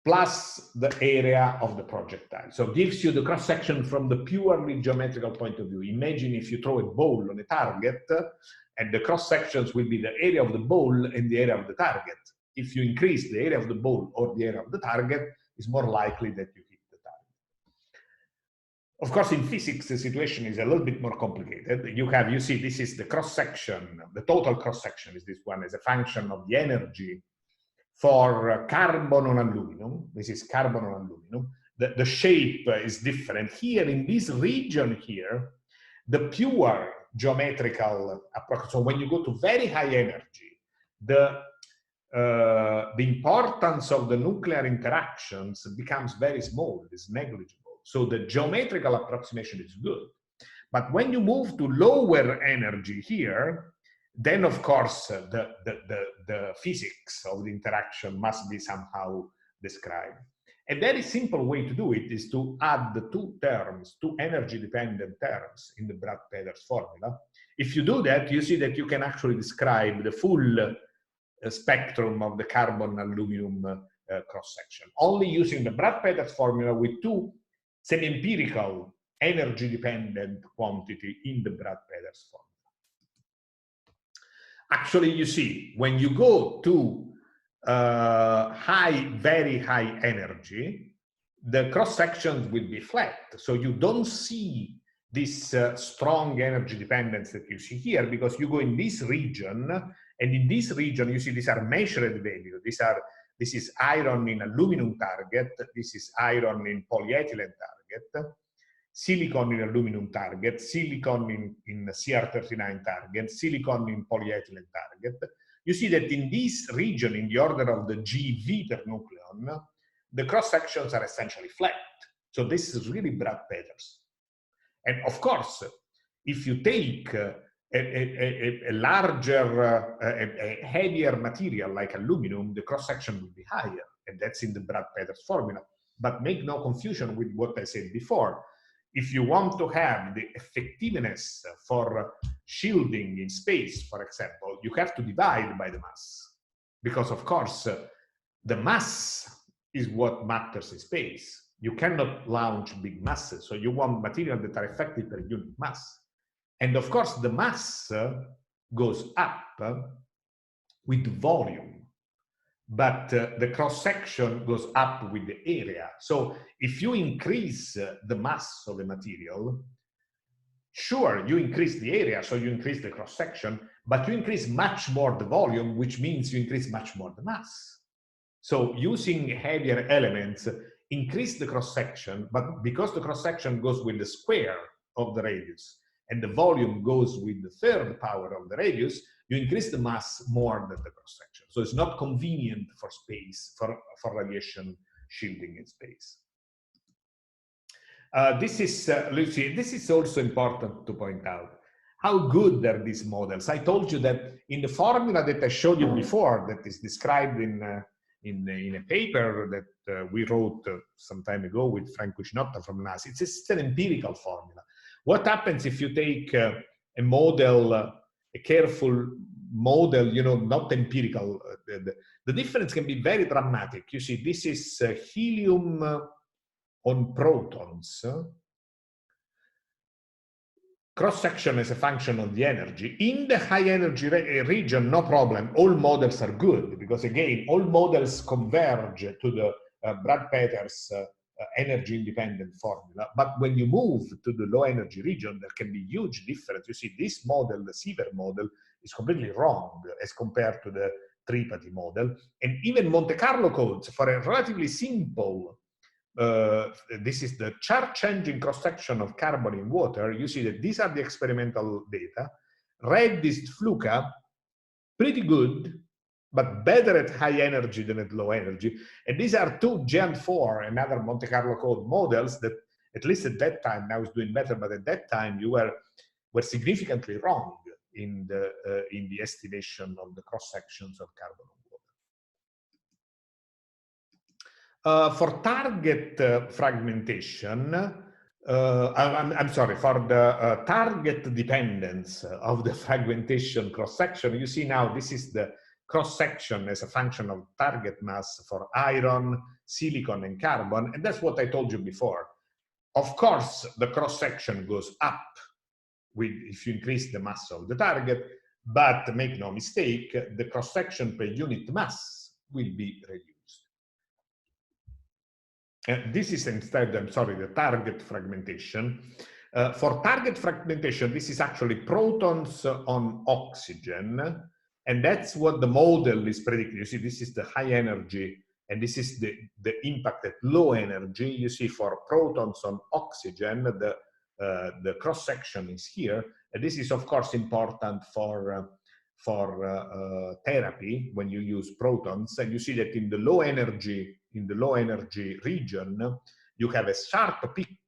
plus the area of the projectile. So it gives you the cross-section from the purely geometrical point of view. Imagine if you throw a ball on a target, and the cross-sections will be the area of the ball and the area of the target. If you increase the area of the ball or the area of the target, it's more likely that you hit the target. Of course, in physics, the situation is a little bit more complicated. You see, this is the cross-section, the total cross-section is this one as a function of the energy for carbon on aluminum. This is carbon on aluminum. The shape is different. Here in this region here, the pure geometrical approach, so when you go to very high energy, the importance of the nuclear interactions becomes very small, is negligible. So the geometrical approximation is good. But when you move to lower energy here, then of course the physics of the interaction must be somehow described. A very simple way to do it is to add the two terms, two energy-dependent terms in the Bragg-Peters formula. If you do that, you see that you can actually describe the full spectrum of the carbon-aluminum cross-section, only using the Bragg-Peters formula with two semi-empirical energy-dependent quantity in the Bragg-Peters formula. Actually, you see, when you go to very high energy, the cross sections will be flat. So you don't see this strong energy dependence that you see here, because you go in this region, and in this region you see these are measured values. This is iron in aluminum target, this is iron in polyethylene target, silicon in aluminum target, silicon in CR39 target, silicon in polyethylene target. You see that in this region, in the order of the GV per nucleon, the cross sections are essentially flat. So this is really Bragg patterns. And of course, if you take a larger, a heavier material like aluminum, the cross section will be higher, and that's in the Bragg patterns formula. But make no confusion with what I said before. If you want to have the effectiveness for shielding in space, for example, you have to divide by the mass, because of course the mass is what matters in space. You cannot launch big masses, so you want materials that are effective per unit mass. And of course, the mass goes up with volume, but the cross-section goes up with the area. So if you increase the mass of the material, sure, you increase the area, so you increase the cross-section, but you increase much more the volume, which means you increase much more the mass. So using heavier elements increase the cross-section, but because the cross-section goes with the square of the radius and the volume goes with the third power of the radius, you increase the mass more than the cross-section. So it's not convenient for space, for radiation shielding in space. This is also important to point out. How good are these models? I told you that in the formula that I showed you before, that is described in a paper that we wrote some time ago with Frank Cucinotta from NASA, it's an empirical formula. What happens if you take a model, a careful model, you know, not empirical? The difference can be very dramatic. You see, this is helium on protons. Cross-section as a function of the energy. In the high energy region, no problem. All models are good, because again, all models converge to the Bragg-Peters energy independent formula. But when you move to the low energy region, there can be huge difference. You see, this model, the Siever model, is completely wrong as compared to the Tripati model. And even Monte Carlo codes for a relatively simple this is the charge changing cross-section of carbon in water. You see that these are the experimental data. Red is Fluka, pretty good, but better at high energy than at low energy. And these are two Gen 4 and other Monte Carlo code models that, at least at that time, now is doing better, but at that time you were significantly wrong in the estimation of the cross-sections of carbon. For target fragmentation, I'm sorry, for the target dependence of the fragmentation cross-section, you see now this is the cross-section as a function of target mass for iron, silicon, and carbon, and that's what I told you before. Of course, the cross-section goes up if you increase the mass of the target, but make no mistake, the cross-section per unit mass will be reduced. This is instead, I'm sorry, the target fragmentation. For target fragmentation, this is actually protons on oxygen, and that's what the model is predicting. You see, this is the high energy, and this is the impact at low energy. You see, for protons on oxygen, the cross-section is here, and this is, of course, important for therapy when you use protons. And you see that in the low energy region, you have a sharp peak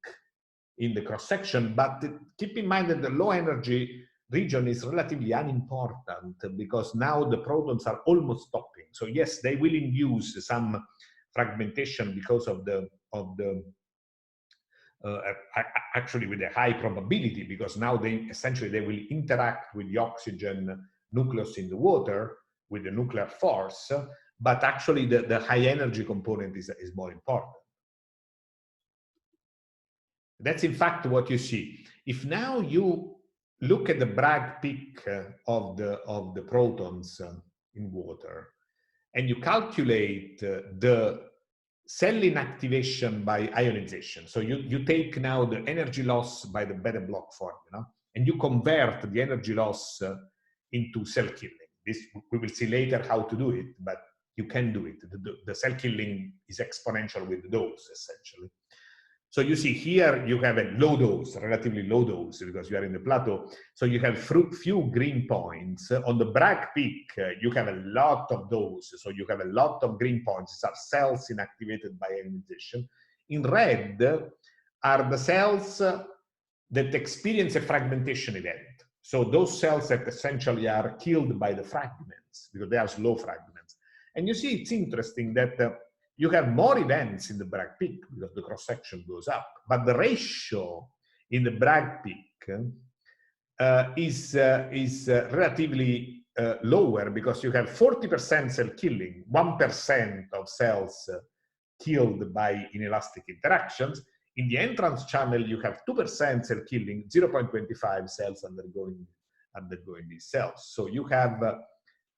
in the cross-section, but keep in mind that the low energy region is relatively unimportant, because now the protons are almost stopping. So yes, they will induce some fragmentation because of actually with a high probability, because now essentially they will interact with the oxygen nucleus in the water with the nuclear force, but actually the high energy component is more important. That's in fact what you see. If now you look at the Bragg peak of the protons in water, and you calculate the cell inactivation by ionization. So you take now the energy loss by the beta block formula, and you convert the energy loss into cell killing. This, we will see later how to do it, but you can do it. The cell killing is exponential with the dose, essentially. So you see here, you have a low dose, relatively low dose, because you are in the plateau. So you have few green points. On the Bragg peak, you have a lot of those. So you have a lot of green points. These are cells inactivated by ionization. In red are the cells that experience a fragmentation event. So those cells that essentially are killed by the fragments, because they are slow fragments. And you see, it's interesting that you have more events in the Bragg peak because the cross-section goes up, but the ratio in the Bragg peak is relatively lower, because you have 40% cell killing, 1% of cells killed by inelastic interactions. In the entrance channel, you have 2% cell killing, 0.25 cells undergoing these cells. So you have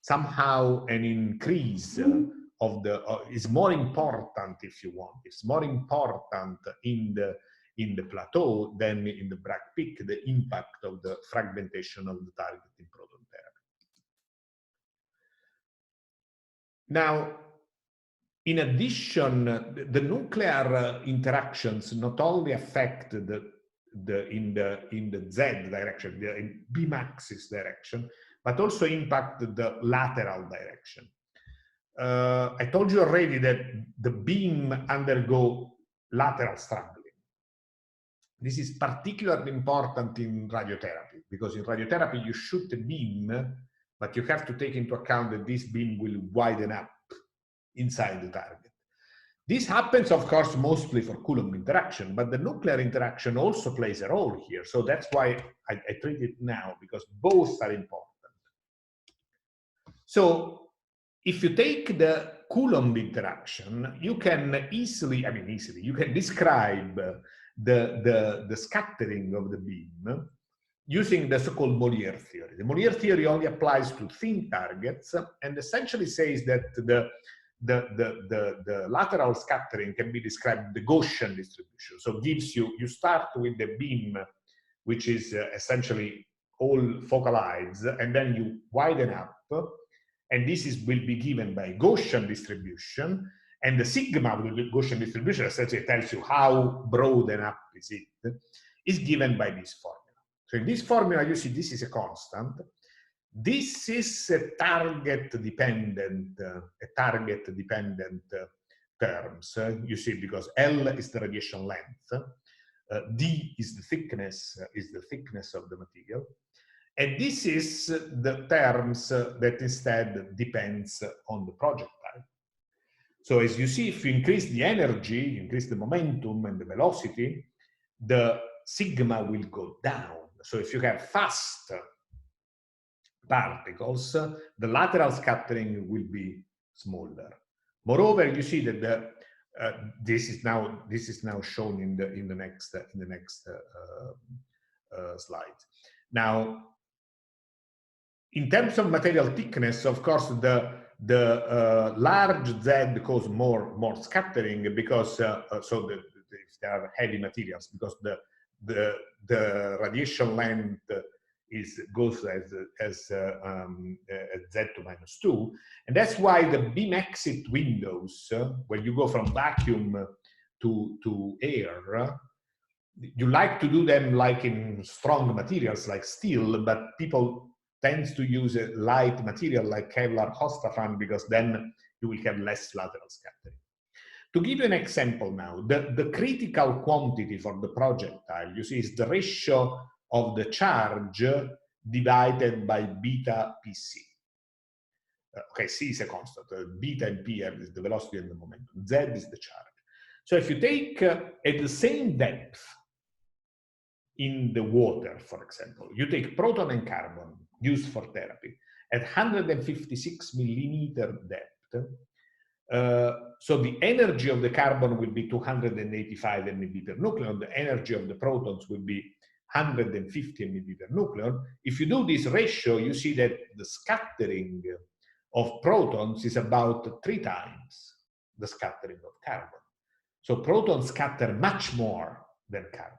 somehow an increase of the is more important, if you want. It's more important in the plateau than in the Bragg peak, the impact of the fragmentation of the target in proton therapy. Now, in addition, the nuclear interactions not only affect in the Z direction, in beam axis direction, but also impact the lateral direction. I told you already that the beam undergo lateral struggling. This is particularly important in radiotherapy, because in radiotherapy you shoot a beam, but you have to take into account that this beam will widen up inside the target. This happens, of course, mostly for Coulomb interaction, but the nuclear interaction also plays a role here. So that's why I treat it now, because both are important. So if you take the Coulomb interaction, you can easily, you can describe the scattering of the beam using the so-called Molière theory. The Molière theory only applies to thin targets and essentially says that the lateral scattering can be described the Gaussian distribution. So gives you start with the beam, which is essentially all focalized, and then you widen up, and this will be given by Gaussian distribution, and the sigma of the Gaussian distribution essentially tells you how broad and up is it, is given by this formula. So in this formula, you see this is a constant. This is a target-dependent terms. You see, because L is the radiation length, D is the thickness of the material, and this is the terms that instead depends on the projectile. So as you see, if you increase the energy, you increase the momentum and the velocity, the sigma will go down. So if you have fast particles, the lateral scattering will be smaller. Moreover, you see that this is now shown in the next slide. Now, in terms of material thickness, of course, the large Z cause more scattering, because if there are heavy materials, because the radiation length goes as Z to -2, and that's why the beam exit windows, when you go from vacuum to air, you like to do them like in strong materials like steel, but people tend to use a light material like Kevlar Hostafan, because then you will have less lateral scattering. To give you an example now, the critical quantity for the projectile, you see, is the ratio of the charge divided by beta PC. Okay, C is a constant. Beta and P is the velocity and the momentum. Z is the charge. So if you take at the same depth in the water, for example, you take proton and carbon used for therapy at 156 millimeter depth. So the energy of the carbon will be 285 MeV per nucleon. The energy of the protons will be 150 MeV per nucleon. If you do this ratio, you see that the scattering of protons is about 3 times the scattering of carbon. So protons scatter much more than carbon,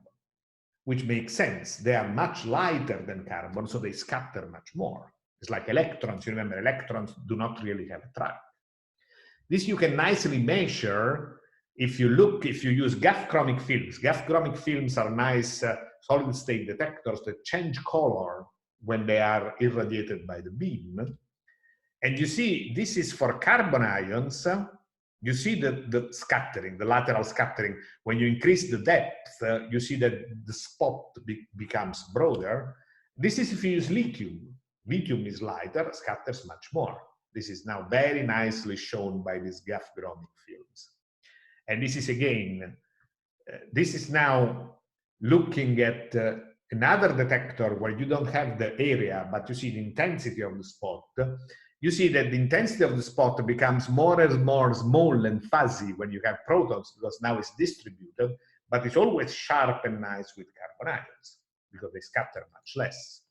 which makes sense. They are much lighter than carbon, so they scatter much more. It's like electrons. You remember, electrons do not really have a track. This you can nicely measure if you use GAF-chromic films. GAF-chromic films are nice solid-state detectors that change color when they are irradiated by the beam. And you see, this is for carbon ions. You see the scattering, the lateral scattering. When you increase the depth, you see that the spot becomes broader. This is if you use lithium. Lithium is lighter, scatters much more. This is now very nicely shown by these GAF-chromic films. And this is again, this is now looking at another detector where you don't have the area, but you see the intensity of the spot. You see that the intensity of the spot becomes more and more small and fuzzy when you have protons, because now it's distributed, but it's always sharp and nice with carbon ions because they scatter much less.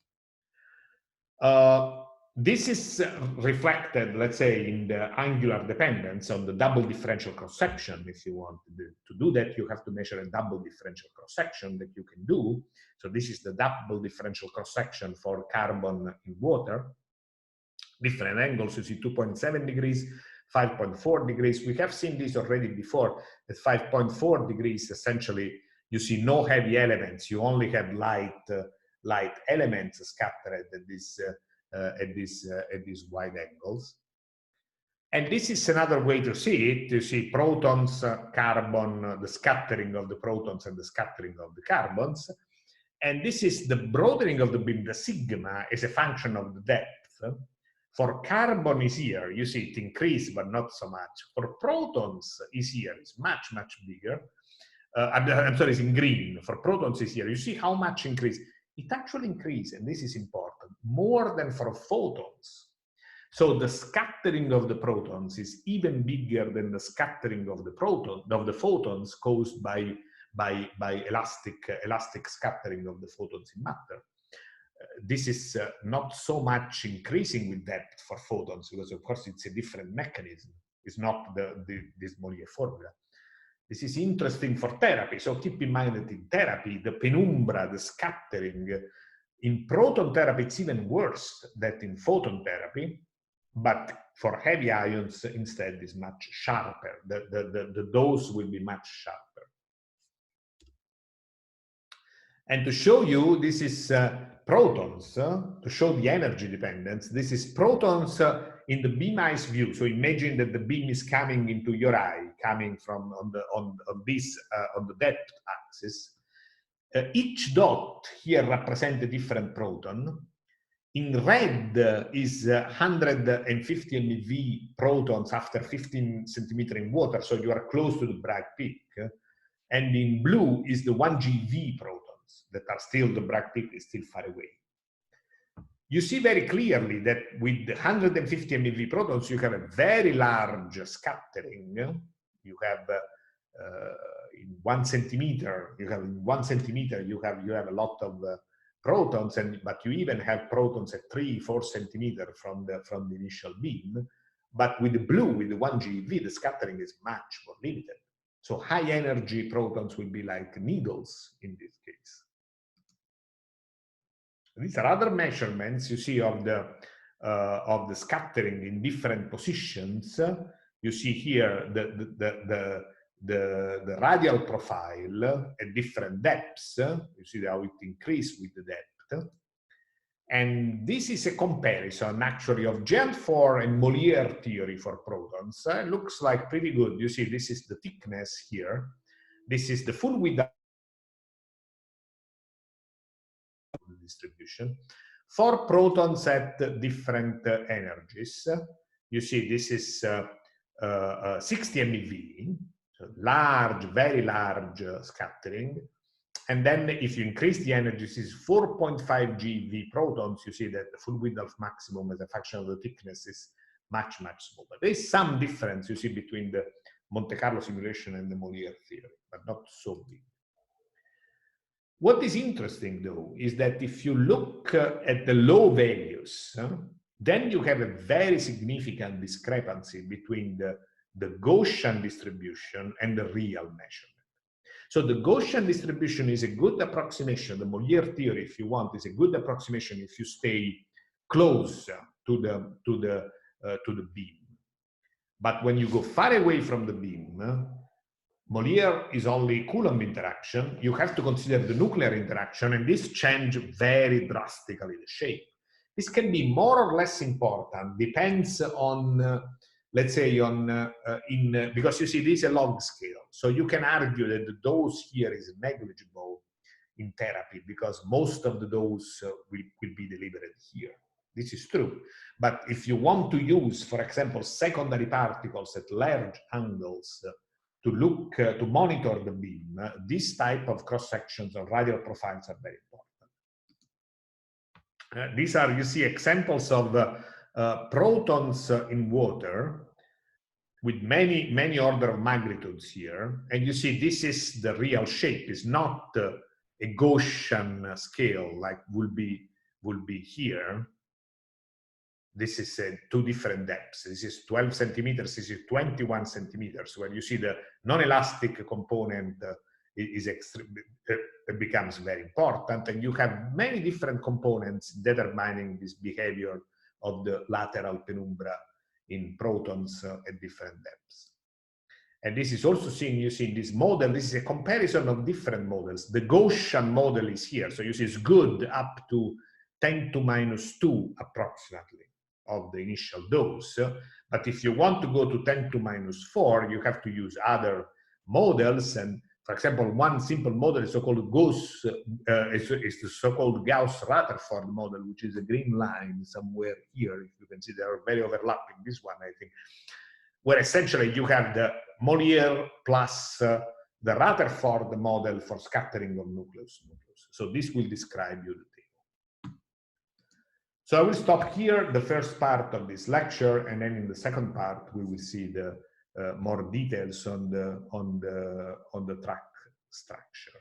This is reflected, let's say, in the angular dependence on the double differential cross-section. If you want to do that, you have to measure a double differential cross-section that you can do. So this is the double differential cross-section for carbon in water. Different angles, you see 2.7 degrees, 5.4 degrees. We have seen this already before. At 5.4 degrees, essentially, you see no heavy elements. You only have light elements scattered at these wide angles. And this is another way to see it. You see protons, carbon, the scattering of the protons and the scattering of the carbons. And this is the broadening of the beam, the sigma, is a function of the depth. For carbon is here, you see it increase, but not so much. For protons is here, it's much, much bigger. I'm sorry, it's in green. For protons is here. You see how much increase? It actually increases, and this is important, more than for photons. So the scattering of the protons is even bigger than the scattering of the photons caused by elastic scattering of the photons in matter. This is not so much increasing with depth for photons, because of course it's a different mechanism. It's not this Mollier formula. This is interesting for therapy. So keep in mind that in therapy, the penumbra, the scattering, in proton therapy, it's even worse than in photon therapy. But for heavy ions, instead, is much sharper. The dose will be much sharper. And to show you, this is protons, to show the energy dependence. This is protons in the beam eyes view. So imagine that the beam is coming into your eye, coming from on the depth axis. Each dot here represents a different proton. In red is 150 MeV protons after 15 centimeters in water, so you are close to the Bragg peak. And in blue is the 1 GeV protons that are still, the Bragg peak is still far away. You see very clearly that with 150 MeV protons, you have a very large scattering. You have in 1 centimeter, you have a lot of protons, but you even have protons at 3-4 centimeters from the initial beam. But with the blue, with the 1 GeV, the scattering is much more limited. So high energy protons will be like needles in this case. These are other measurements you see of the scattering in different positions. You see here the radial profile at different depths. You see how it increases with the depth. And this is a comparison actually of Gelford and Mollier theory for protons. It looks like pretty good. You see, this is the thickness here. This is the full width distribution for protons at different energies. You see, this is 60 MeV, so large, very large scattering. And then if you increase the energy, this is 4.5 GeV protons. You see that the full width of maximum as a function of the thickness is much, much smaller. There is some difference, you see, between the Monte Carlo simulation and the Mollier theory, but not so big. What is interesting, though, is that if you look at the low values, then you have a very significant discrepancy between the Gaussian distribution and the real measurement. So the Gaussian distribution is a good approximation. The Molière theory, if you want, is a good approximation if you stay close to the beam. But when you go far away from the beam, Molière is only Coulomb interaction. You have to consider the nuclear interaction, and this changes very drastically the shape. This can be more or less important, depends on, let's say, on because you see, this is a log scale. So you can argue that the dose here is negligible in therapy because most of the dose will be delivered here. This is true. But if you want to use, for example, secondary particles at large angles to look, to monitor the beam, this type of cross-sections or radial profiles are very important. These are, you see, examples of protons in water with many order of magnitudes here. And you see, this is the real shape. It's not a Gaussian scale like will be here. This is two different depths. This is 12 centimeters, this is 21 centimeters, where you see the non-elastic component it becomes very important, and you have many different components determining this behavior of the lateral penumbra in protons at different depths. And this is also seen, you see in this model, this is a comparison of different models. The Gaussian model is here, so you see it's good up to 10 to minus 2 approximately of the initial dose. But if you want to go to 10 to minus 4, you have to use other models. And for example, one simple model is so-called Gauss, is the so-called Gauss-Rutherford model, which is a green line somewhere here. If you can see, they are very overlapping, this one, I think, where essentially you have the Molière plus the Rutherford model for scattering of nucleus. So this will describe you the table. So I will stop here the first part of this lecture, and then in the second part we will see the more details on the track structure.